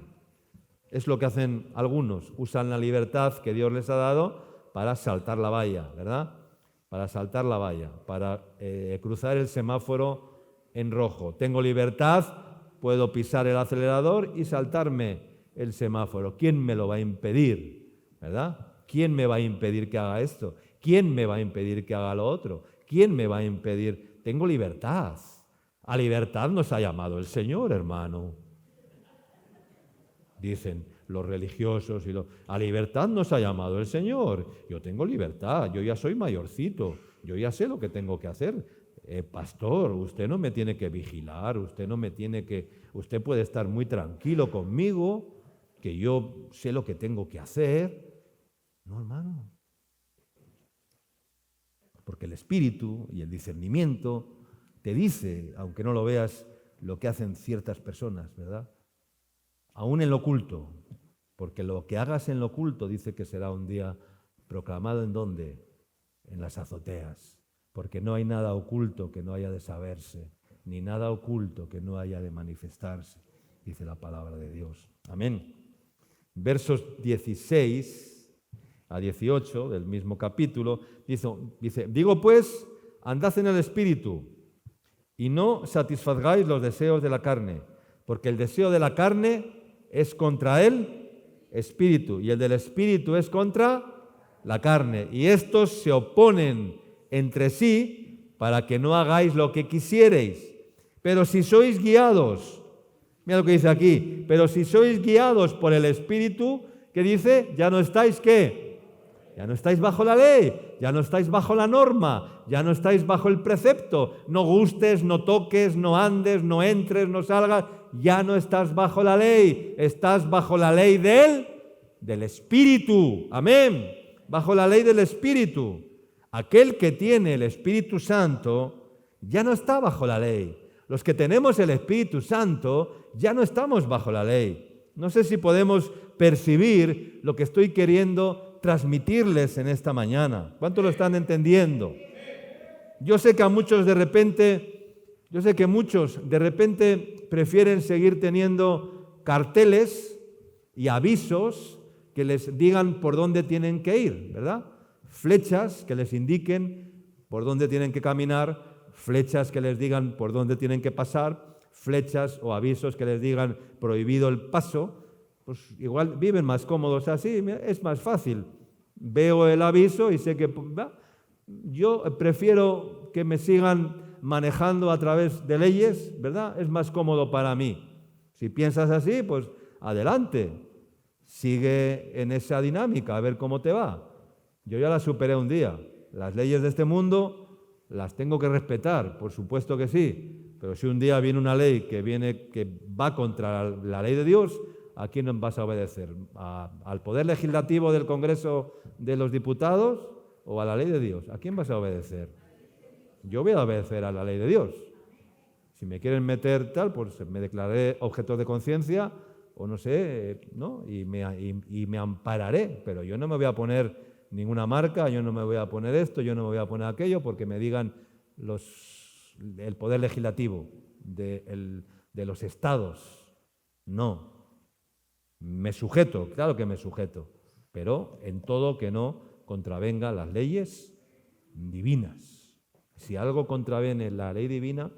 Es lo que hacen algunos, usan la libertad que Dios les ha dado para saltar la valla, ¿verdad? Para saltar la valla, para cruzar el semáforo en rojo. Tengo libertad, puedo pisar el acelerador y saltarme el semáforo. ¿Quién me lo va a impedir? ¿Verdad? ¿Quién me va a impedir que haga esto? ¿Quién me va a impedir que haga lo otro? ¿Quién me va a impedir? Tengo libertad. A libertad nos ha llamado el Señor, hermano. Dicen los religiosos a libertad nos ha llamado el Señor. Yo tengo libertad, yo ya soy mayorcito, yo ya sé lo que tengo que hacer. Pastor, usted no me tiene que vigilar, usted puede estar muy tranquilo conmigo, que yo sé lo que tengo que hacer. No, hermano. Porque el Espíritu y el discernimiento te dice, aunque no lo veas, lo que hacen ciertas personas, ¿verdad? Aún en lo oculto, porque lo que hagas en lo oculto dice que será un día proclamado ¿en dónde? En las azoteas, porque no hay nada oculto que no haya de saberse, ni nada oculto que no haya de manifestarse, dice la palabra de Dios. Amén. Versos 16 a 18 del mismo capítulo, dice, digo pues, andad en el Espíritu y no satisfagáis los deseos de la carne, porque el deseo de la carne es contra el Espíritu y el del Espíritu es contra la carne. Y estos se oponen entre sí para que no hagáis lo que quisierais. Pero si sois guiados, mira lo que dice aquí, pero si sois guiados por el Espíritu, ¿qué dice? Ya no estáis, ¿qué? Ya no estáis bajo la ley, ya no estáis bajo la norma, ya no estáis bajo el precepto. No gustes, no toques, no andes, no entres, no salgas. Ya no estás bajo la ley, estás bajo la ley del Espíritu. Amén. Bajo la ley del Espíritu. Aquel que tiene el Espíritu Santo ya no está bajo la ley. Los que tenemos el Espíritu Santo ya no estamos bajo la ley. No sé si podemos percibir lo que estoy queriendo transmitirles en esta mañana. ¿Cuántos lo están entendiendo? Yo sé que muchos de repente prefieren seguir teniendo carteles y avisos que les digan por dónde tienen que ir, ¿verdad? Flechas que les indiquen por dónde tienen que caminar, flechas que les digan por dónde tienen que pasar, flechas o avisos que les digan prohibido el paso. Pues igual viven más cómodos así, es más fácil. Veo el aviso y sé que yo prefiero que me sigan manejando a través de leyes, ¿verdad? Es más cómodo para mí. Si piensas así, pues adelante. Sigue en esa dinámica, a ver cómo te va. Yo ya la superé un día. Las leyes de este mundo las tengo que respetar, por supuesto que sí. Pero si un día viene una ley que va contra la ley de Dios, ¿a quién vas a obedecer? ¿Al Poder Legislativo del Congreso de los Diputados o a la ley de Dios? ¿A quién vas a obedecer? Yo voy a obedecer a la ley de Dios. Si me quieren meter tal, pues me declararé objeto de conciencia o no sé, ¿no? Y me ampararé, pero yo no me voy a poner ninguna marca, yo no me voy a poner esto, yo no me voy a poner aquello, porque me digan el Poder Legislativo de los estados. No. Me sujeto, claro que me sujeto, pero en todo que no contravenga las leyes divinas. Si algo contraviene la ley divina,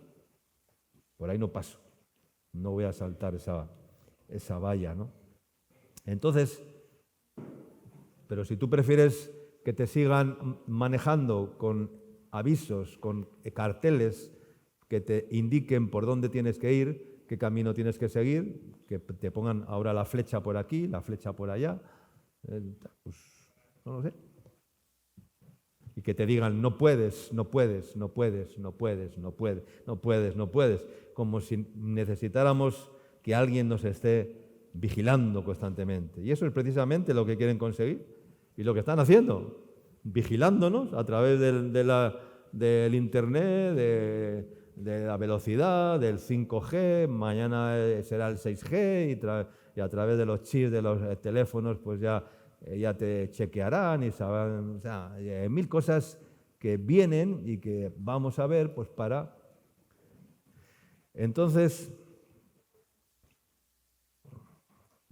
por ahí no paso. No voy a saltar esa valla, ¿no? Entonces, pero si tú prefieres que te sigan manejando con avisos, con carteles que te indiquen por dónde tienes que ir, qué camino tienes que seguir, que te pongan ahora la flecha por aquí, la flecha por allá, pues no lo sé. Y que te digan no puedes, no puedes, no puedes, no puedes, no puedes, no puedes, no puedes, como si necesitáramos que alguien nos esté vigilando constantemente. Y eso es precisamente lo que quieren conseguir y lo que están haciendo, vigilándonos a través del Internet, de la velocidad, del 5G, mañana será el 6G y a través de los chips de los teléfonos pues ya te chequearán y sabrán, o sea, hay mil cosas que vienen y que vamos a ver pues para... Entonces,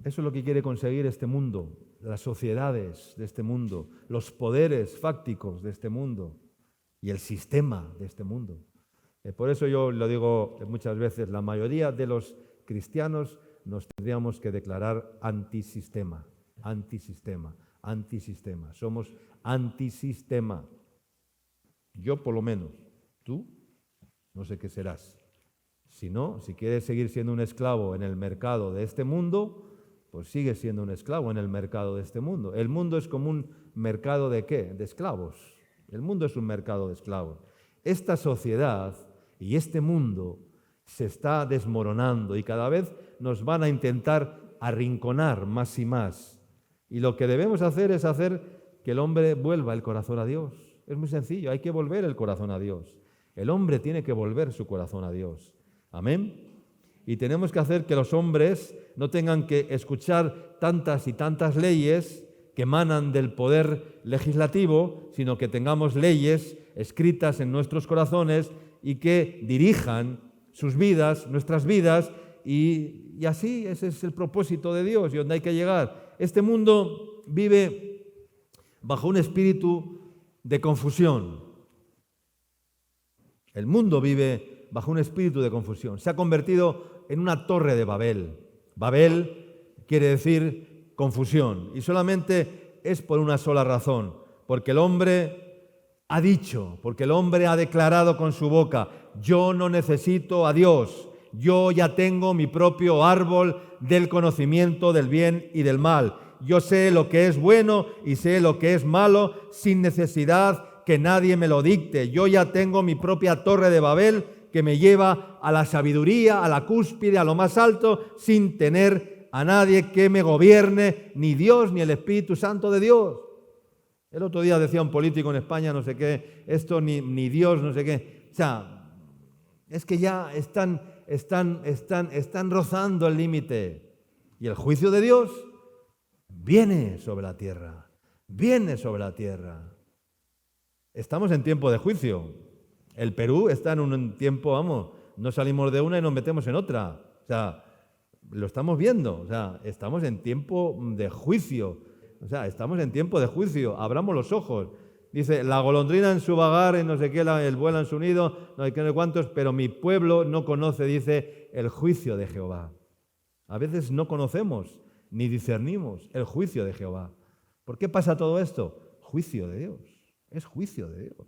eso es lo que quiere conseguir este mundo, las sociedades de este mundo, los poderes fácticos de este mundo y el sistema de este mundo. Por eso yo lo digo muchas veces, la mayoría de los cristianos nos tendríamos que declarar antisistema, antisistema, antisistema. Somos antisistema. Yo por lo menos, tú no sé qué serás. Si no, si quieres seguir siendo un esclavo en el mercado de este mundo, pues sigue siendo un esclavo en el mercado de este mundo. El mundo es como un mercado ¿de qué? De esclavos. El mundo es un mercado de esclavos. Esta sociedad y este mundo se está desmoronando y cada vez nos van a intentar arrinconar más y más. Y lo que debemos hacer es hacer que el hombre vuelva el corazón a Dios. Es muy sencillo, hay que volver el corazón a Dios. El hombre tiene que volver su corazón a Dios. Amén. Y tenemos que hacer que los hombres no tengan que escuchar tantas y tantas leyes que emanan del poder legislativo, sino que tengamos leyes escritas en nuestros corazones y que dirijan sus vidas, nuestras vidas, y así ese es el propósito de Dios y donde hay que llegar. Este mundo vive bajo un espíritu de confusión. El mundo vive bajo un espíritu de confusión. Se ha convertido en una torre de Babel. Babel quiere decir confusión y solamente es por una sola razón, porque el hombre ha dicho, porque el hombre ha declarado con su boca, yo no necesito a Dios, yo ya tengo mi propio árbol del conocimiento del bien y del mal. Yo sé lo que es bueno y sé lo que es malo sin necesidad que nadie me lo dicte. Yo ya tengo mi propia torre de Babel que me lleva a la sabiduría, a la cúspide, a lo más alto, sin tener a nadie que me gobierne, ni Dios ni el Espíritu Santo de Dios. El otro día decía un político en España, no sé qué, esto ni Dios, no sé qué. O sea, es que ya están rozando el límite. Y el juicio de Dios viene sobre la tierra, viene sobre la tierra. Estamos en tiempo de juicio. El Perú está en un tiempo, vamos, no salimos de una y nos metemos en otra. O sea, lo estamos viendo. O sea, estamos en tiempo de juicio. O sea, estamos en tiempo de juicio. Abramos los ojos. Dice, la golondrina en su vagar, no sé qué, el vuelo en su nido, no sé qué, no sé cuántos, pero mi pueblo no conoce, dice, el juicio de Jehová. A veces no conocemos ni discernimos el juicio de Jehová. ¿Por qué pasa todo esto? Juicio de Dios. Es juicio de Dios.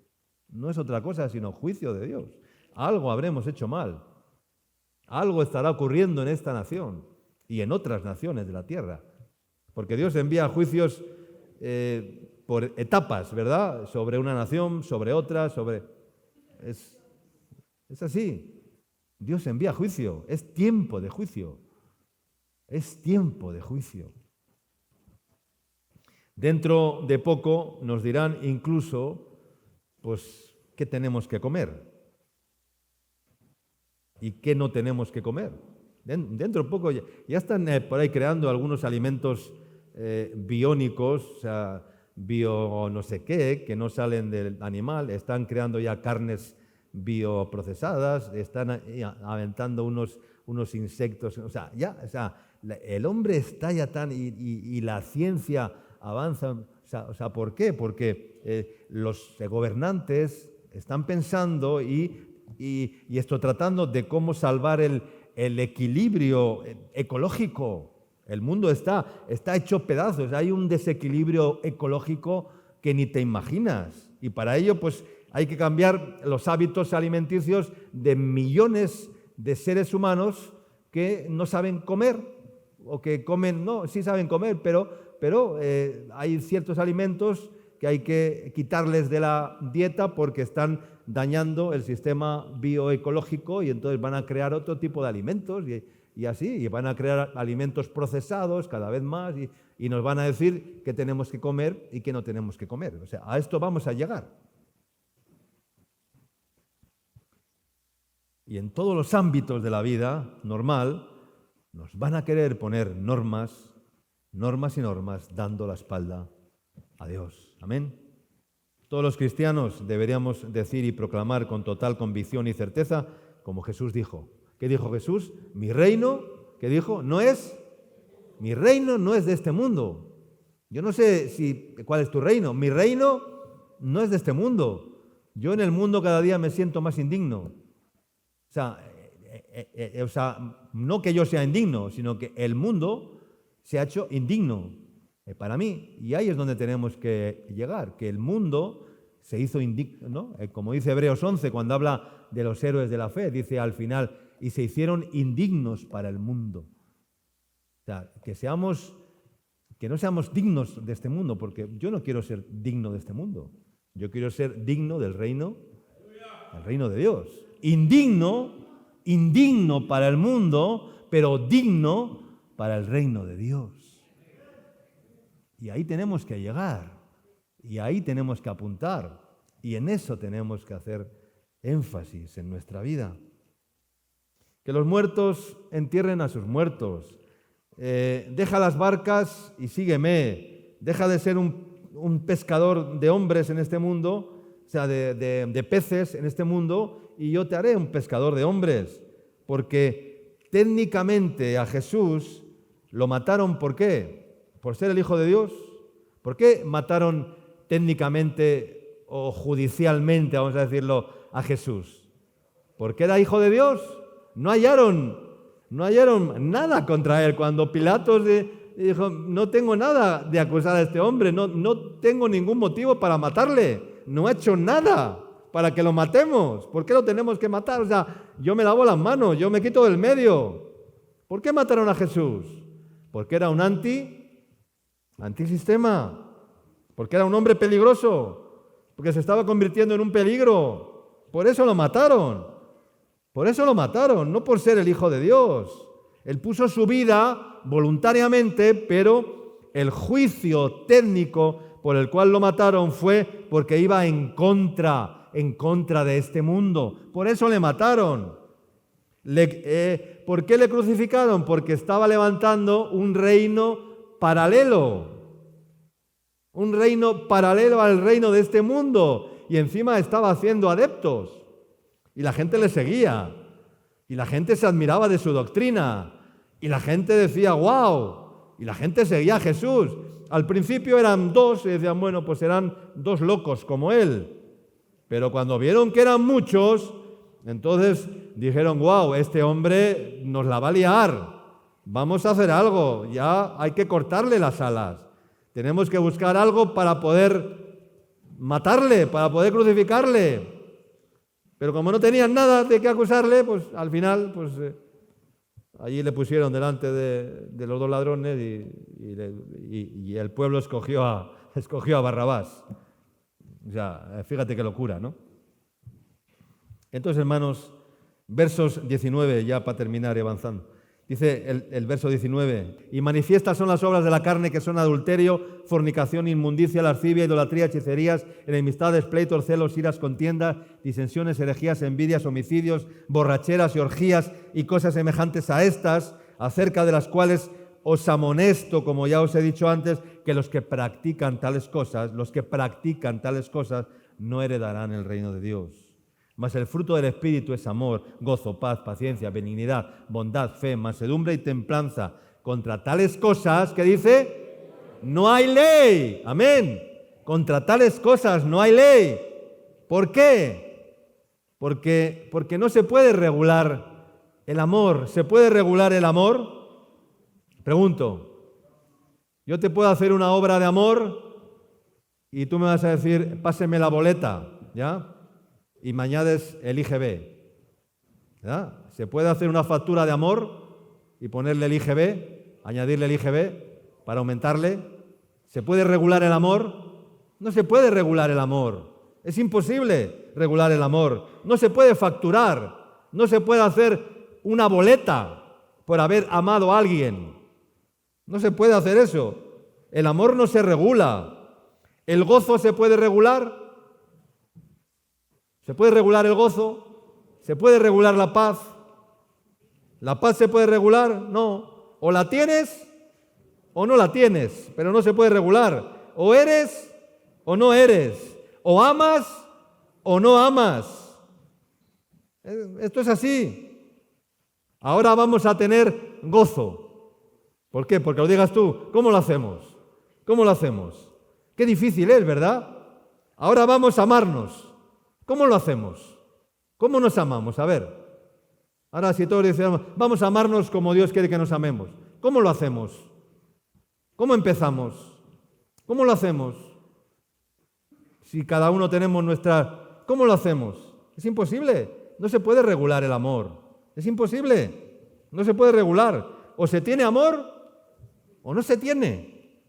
No es otra cosa sino juicio de Dios. Algo habremos hecho mal. Algo estará ocurriendo en esta nación y en otras naciones de la tierra. Porque Dios envía juicios por etapas, ¿verdad? Sobre una nación, sobre otra, sobre... Es así. Dios envía juicio. Es tiempo de juicio. Es tiempo de juicio. Dentro de poco nos dirán incluso, pues, qué tenemos que comer y qué no tenemos que comer. Dentro de poco ya están por ahí creando algunos alimentos biónicos, o sea, bio no sé qué, que no salen del animal. Están creando ya carnes bioprocesadas, están aventando unos insectos, o sea, el hombre está ya tan, y la ciencia avanza, o sea, ¿por qué? Porque los gobernantes están pensando y esto tratando de cómo salvar el equilibrio ecológico. El mundo está hecho pedazos, hay un desequilibrio ecológico que ni te imaginas. Y para ello, pues, hay que cambiar los hábitos alimenticios de millones de seres humanos que no saben comer, o que comen, no, sí saben comer, pero hay ciertos alimentos que hay que quitarles de la dieta porque están dañando el sistema bioecológico, y entonces van a crear otro tipo de alimentos y así, y van a crear alimentos procesados cada vez más y nos van a decir qué tenemos que comer y qué no tenemos que comer. O sea, a esto vamos a llegar. Y en todos los ámbitos de la vida normal nos van a querer poner normas y normas, dando la espalda a Dios. Amén. Todos los cristianos deberíamos decir y proclamar con total convicción y certeza, como Jesús dijo. ¿Qué dijo Jesús? Mi reino, ¿qué dijo? Mi reino no es de este mundo. Yo no sé cuál es tu reino. Mi reino no es de este mundo. Yo en el mundo cada día me siento más indigno. O sea, no que yo sea indigno, sino que el mundo se ha hecho indigno para mí. Y ahí es donde tenemos que llegar, que el mundo se hizo indigno, ¿no? Como dice Hebreos 11, cuando habla de los héroes de la fe, dice al final, y se hicieron indignos para el mundo. O sea, que no seamos dignos de este mundo, porque yo no quiero ser digno de este mundo. Yo quiero ser digno del reino de Dios. Indigno para el mundo, pero digno para el reino de Dios. Y ahí tenemos que llegar, y ahí tenemos que apuntar, y en eso tenemos que hacer énfasis en nuestra vida. Que los muertos entierren a sus muertos. Deja las barcas y sígueme. Deja de ser un pescador de hombres en este mundo, o sea, de peces en este mundo, y yo te haré un pescador de hombres. Porque técnicamente a Jesús lo mataron, ¿por qué? ¿Por ser el Hijo de Dios? ¿Por qué mataron técnicamente o judicialmente, vamos a decirlo, a Jesús? ¿Porque era Hijo de Dios? No hallaron nada contra él. Cuando Pilatos dijo, no tengo nada de acusar a este hombre, no tengo ningún motivo para matarle. no ha hecho nada para que lo matemos. ¿Por qué lo tenemos que matar? O sea, yo me lavo las manos, yo me quito del medio. ¿Por qué mataron a Jesús? Porque era un antisistema. Porque era un hombre peligroso. Porque se estaba convirtiendo en un peligro. Por eso lo mataron. Por eso lo mataron, no por ser el Hijo de Dios. Él puso su vida voluntariamente, pero el juicio técnico por el cual lo mataron fue porque iba en contra de este mundo. Por eso le mataron. ¿Por qué le crucificaron? Porque estaba levantando un reino paralelo. Un reino paralelo al reino de este mundo. Y encima estaba haciendo adeptos. Y la gente le seguía. Y la gente se admiraba de su doctrina. Y la gente decía, ¡wow! Y la gente seguía a Jesús. Al principio eran dos y decían, bueno, pues serán dos locos como él. Pero cuando vieron que eran muchos, entonces dijeron, ¡wow! Este hombre nos la va a liar. Vamos a hacer algo. Ya hay que cortarle las alas. Tenemos que buscar algo para poder matarle, para poder crucificarle. Pero como no tenían nada de qué acusarle, pues al final, allí le pusieron delante de los dos ladrones y el pueblo escogió a Barrabás. O sea, fíjate qué locura, ¿no? Entonces, hermanos, versos 19, ya para terminar y avanzando. Dice el verso 19, y manifiestas son las obras de la carne que son adulterio, fornicación, inmundicia, lascivia, idolatría, hechicerías, enemistades, pleitos, celos, iras, contiendas, disensiones, herejías, envidias, homicidios, borracheras y orgías y cosas semejantes a estas, acerca de las cuales os amonesto, como ya os he dicho antes, que los que practican tales cosas, no heredarán el reino de Dios. Mas el fruto del Espíritu es amor, gozo, paz, paciencia, benignidad, bondad, fe, mansedumbre y templanza. Contra tales cosas, ¿qué dice? No hay ley. Amén. Contra tales cosas no hay ley. ¿Por qué? Porque no se puede regular el amor. ¿Se puede regular el amor? Pregunto. Yo te puedo hacer una obra de amor y tú me vas a decir, páseme la boleta, ¿ya? Y me añades el IGB. ¿Verdad? ¿Se puede hacer una factura de amor y ponerle el IGB, añadirle el IGB para aumentarle? ¿Se puede regular el amor? No se puede regular el amor. Es imposible regular el amor. No se puede facturar. No se puede hacer una boleta por haber amado a alguien. No se puede hacer eso. El amor no se regula. ¿El gozo se puede regular? ¿Se puede regular el gozo? ¿Se puede regular la paz? ¿La paz se puede regular? No. O la tienes o no la tienes, pero no se puede regular. O eres o no eres. O amas o no amas. Esto es así. Ahora vamos a tener gozo. ¿Por qué? Porque lo digas tú. ¿Cómo lo hacemos? ¿Cómo lo hacemos? Qué difícil es, ¿verdad? Ahora vamos a amarnos. ¿Cómo lo hacemos? ¿Cómo nos amamos? A ver. Ahora si todos decimos, vamos a amarnos como Dios quiere que nos amemos. ¿Cómo lo hacemos? ¿Cómo empezamos? ¿Cómo lo hacemos? Si cada uno tenemos nuestra... ¿Cómo lo hacemos? Es imposible. No se puede regular el amor. Es imposible. No se puede regular. O se tiene amor o no se tiene.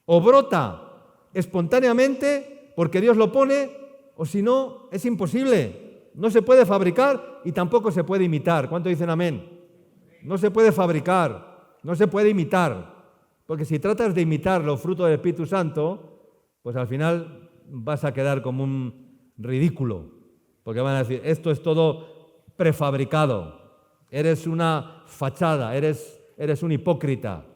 O brota espontáneamente porque Dios lo pone, o si no, es imposible. No se puede fabricar y tampoco se puede imitar. ¿Cuánto dicen amén? No se puede fabricar, no se puede imitar. Porque si tratas de imitar los frutos del Espíritu Santo, pues al final vas a quedar como un ridículo. Porque van a decir, esto es todo prefabricado. Eres una fachada, eres un hipócrita.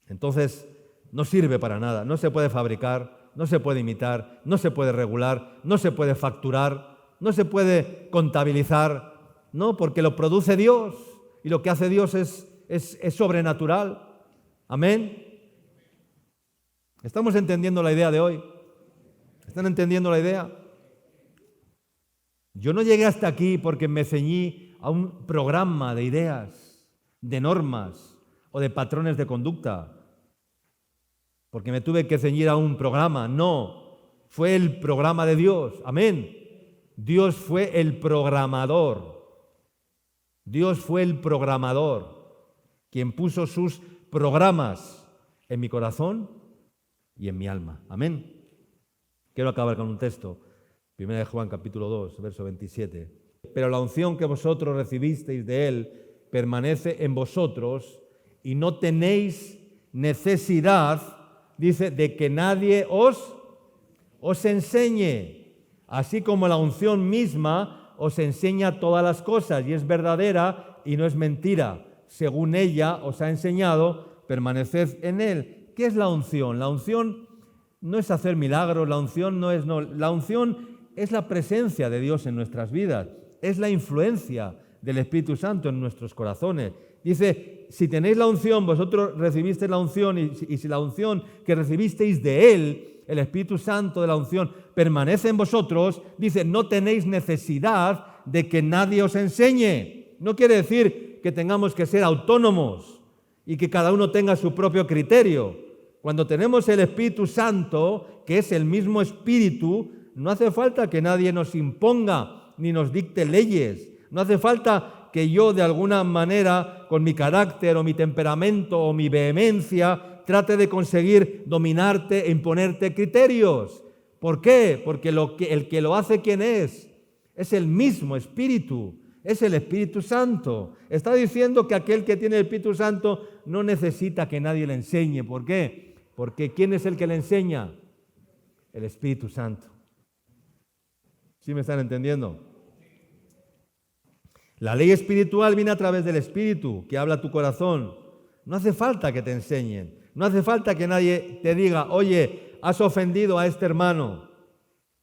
Entonces, no sirve para nada, no se puede fabricar, no se puede imitar, no se puede regular, no se puede facturar, no se puede contabilizar, no, porque lo produce Dios y lo que hace Dios es sobrenatural. Amén. ¿Estamos entendiendo la idea de hoy? ¿Están entendiendo la idea? Yo no llegué hasta aquí porque me ceñí a un programa de ideas, de normas o de patrones de conducta, porque me tuve que ceñir a un programa. No, fue el programa de Dios. Amén. Dios fue el programador. Dios fue el programador, quien puso sus programas en mi corazón y en mi alma. Amén. Quiero acabar con un texto. 1 de Juan, capítulo 2, verso 27. Pero la unción que vosotros recibisteis de Él permanece en vosotros y no tenéis necesidad, dice, de que nadie os enseñe, así como la unción misma os enseña todas las cosas y es verdadera y no es mentira. Según ella os ha enseñado, permaneced en Él. ¿Qué es la unción? La unción no es hacer milagros, la unción la unción es la presencia de Dios en nuestras vidas, es la influencia del Espíritu Santo en nuestros corazones. Dice, si tenéis la unción, vosotros recibisteis la unción y si la unción que recibisteis de Él, el Espíritu Santo de la unción, permanece en vosotros, dice, no tenéis necesidad de que nadie os enseñe. No quiere decir que tengamos que ser autónomos y que cada uno tenga su propio criterio. Cuando tenemos el Espíritu Santo, que es el mismo Espíritu, no hace falta que nadie nos imponga ni nos dicte leyes. No hace falta que yo de alguna manera, con mi carácter o mi temperamento o mi vehemencia, trate de conseguir dominarte e imponerte criterios. ¿Por qué? Porque el que lo hace, ¿quién es? Es el mismo Espíritu, es el Espíritu Santo. Está diciendo que aquel que tiene el Espíritu Santo no necesita que nadie le enseñe. ¿Por qué? Porque ¿quién es el que le enseña? El Espíritu Santo. ¿Sí me están entendiendo? La ley espiritual viene a través del Espíritu que habla a tu corazón. No hace falta que te enseñen. No hace falta que nadie te diga, oye, has ofendido a este hermano.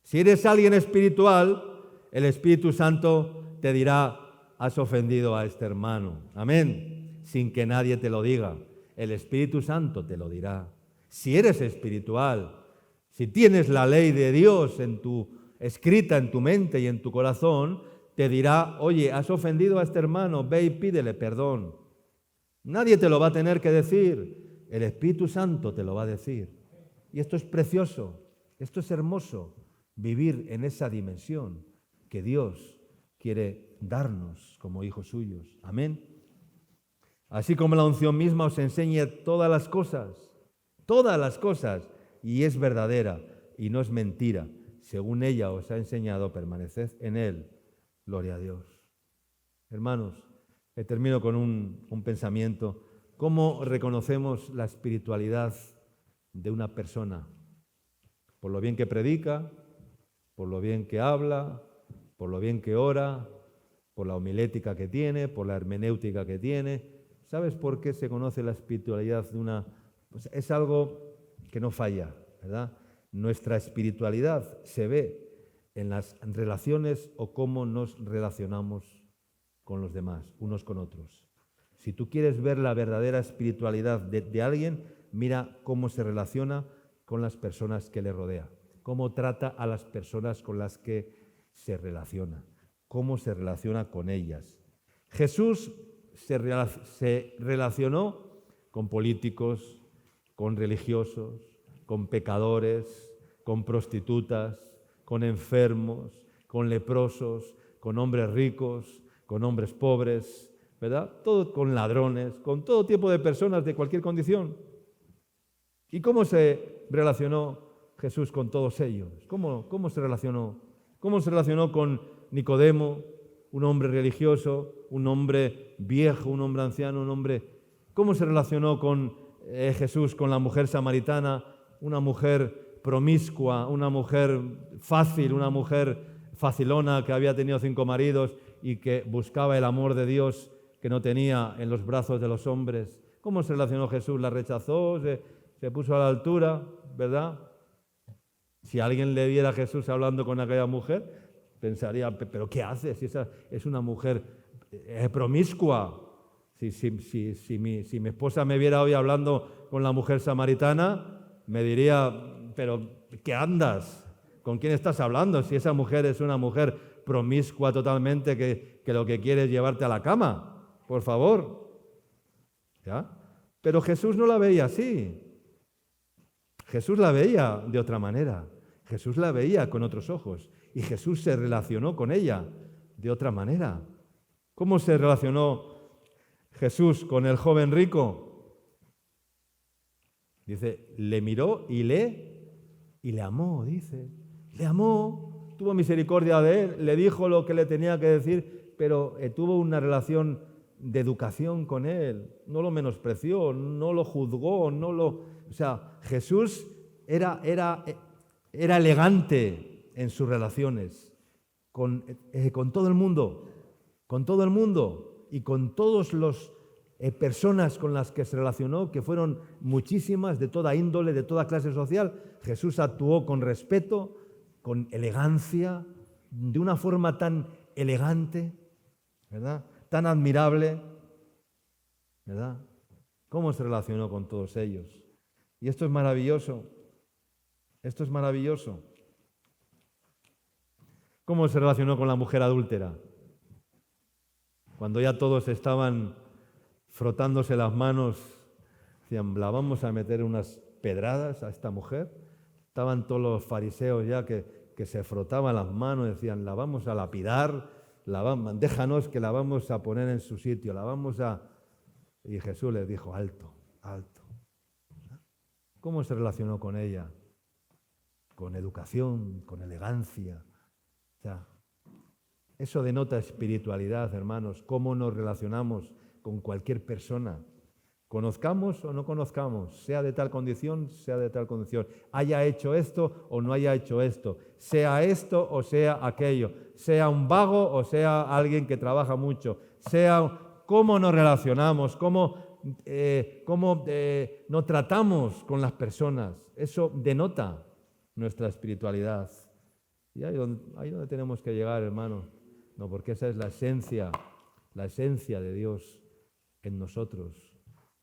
Si eres alguien espiritual, el Espíritu Santo te dirá, has ofendido a este hermano. Amén. Sin que nadie te lo diga. El Espíritu Santo te lo dirá. Si eres espiritual, si tienes la ley de Dios escrita en tu mente y en tu corazón, te dirá, oye, has ofendido a este hermano, ve y pídele perdón. Nadie te lo va a tener que decir, el Espíritu Santo te lo va a decir. Y esto es precioso, esto es hermoso, vivir en esa dimensión que Dios quiere darnos como hijos suyos. Amén. Así como la unción misma os enseña todas las cosas, y es verdadera y no es mentira. Según ella os ha enseñado, permaneced en Él. Gloria a Dios. Hermanos, termino con un pensamiento. ¿Cómo reconocemos la espiritualidad de una persona? Por lo bien que predica, por lo bien que habla, por lo bien que ora, por la homilética que tiene, por la hermenéutica que tiene. ¿Sabes por qué se conoce la espiritualidad de una? Pues es algo que no falla, ¿verdad? Nuestra espiritualidad se ve en las relaciones o cómo nos relacionamos con los demás, unos con otros. Si tú quieres ver la verdadera espiritualidad de alguien, mira cómo se relaciona con las personas que le rodean, cómo trata a las personas con las que se relaciona, cómo se relaciona con ellas. Jesús se relacionó con políticos, con religiosos, con pecadores, con prostitutas, con enfermos, con leprosos, con hombres ricos, con hombres pobres, ¿verdad? Todo con ladrones, con todo tipo de personas de cualquier condición. ¿Y cómo se relacionó Jesús con todos ellos? ¿Cómo se relacionó? ¿Cómo se relacionó con Nicodemo, un hombre religioso, un hombre viejo, un hombre anciano, un hombre? ¿Cómo se relacionó con Jesús con la mujer samaritana, una mujer promiscua, una mujer fácil, una mujer facilona que había tenido 5 maridos y que buscaba el amor de Dios que no tenía en los brazos de los hombres? ¿Cómo se relacionó Jesús? ¿La rechazó? ¿Se puso a la altura? ¿Verdad? Si alguien le viera a Jesús hablando con aquella mujer, pensaría, ¿pero qué hace? Si esa es una mujer promiscua. Si mi esposa me viera hoy hablando con la mujer samaritana, me diría, ¿pero qué andas? ¿Con quién estás hablando? Si esa mujer es una mujer promiscua totalmente que lo que quiere es llevarte a la cama, por favor. ¿Ya? Pero Jesús no la veía así. Jesús la veía de otra manera. Jesús la veía con otros ojos y Jesús se relacionó con ella de otra manera. ¿Cómo se relacionó Jesús con el joven rico? Dice, le miró y le amó, dice. Le amó, tuvo misericordia de él, le dijo lo que le tenía que decir, pero tuvo una relación de educación con él. No lo menospreció, no lo juzgó, O sea, Jesús era elegante en sus relaciones con todo el mundo, y con todas las personas con las que se relacionó, que fueron muchísimas, de toda índole, de toda clase social. Jesús actuó con respeto, con elegancia, de una forma tan elegante, ¿verdad? Tan admirable, ¿verdad? ¿Cómo se relacionó con todos ellos? Y esto es maravilloso. Esto es maravilloso. ¿Cómo se relacionó con la mujer adúltera? Cuando ya todos estaban frotándose las manos, decían, la vamos a meter unas pedradas a esta mujer. Estaban todos los fariseos ya que se frotaban las manos, decían, la vamos a lapidar, déjanos que la vamos a poner en su sitio, Y Jesús les dijo, alto, alto. ¿Cómo se relacionó con ella? Con educación, con elegancia. O sea, eso denota espiritualidad, hermanos. ¿Cómo nos relacionamos con cualquier persona? Conozcamos o no conozcamos, sea de tal condición, sea de tal condición. Haya hecho esto o no haya hecho esto. Sea esto o sea aquello. Sea un vago o sea alguien que trabaja mucho. Cómo nos relacionamos, cómo nos tratamos con las personas. Eso denota nuestra espiritualidad. Y ahí donde tenemos que llegar, hermano. No, porque esa es la esencia de Dios en nosotros.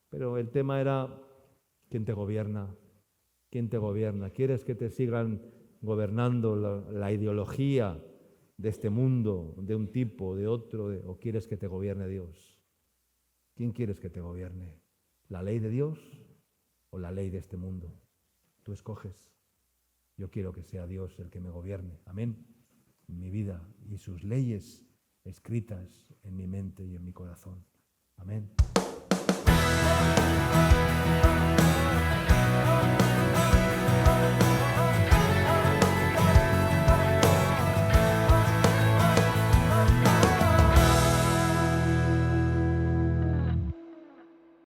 Pero el tema era, ¿quién te gobierna? ¿Quién te gobierna? ¿Quieres que te sigan gobernando la ideología de este mundo, de un tipo, de otro, o quieres que te gobierne Dios? ¿Quién quieres que te gobierne? ¿La ley de Dios o la ley de este mundo? Tú escoges. Yo quiero que sea Dios el que me gobierne. Amén. Mi vida y sus leyes escritas en mi mente y en mi corazón. Amén.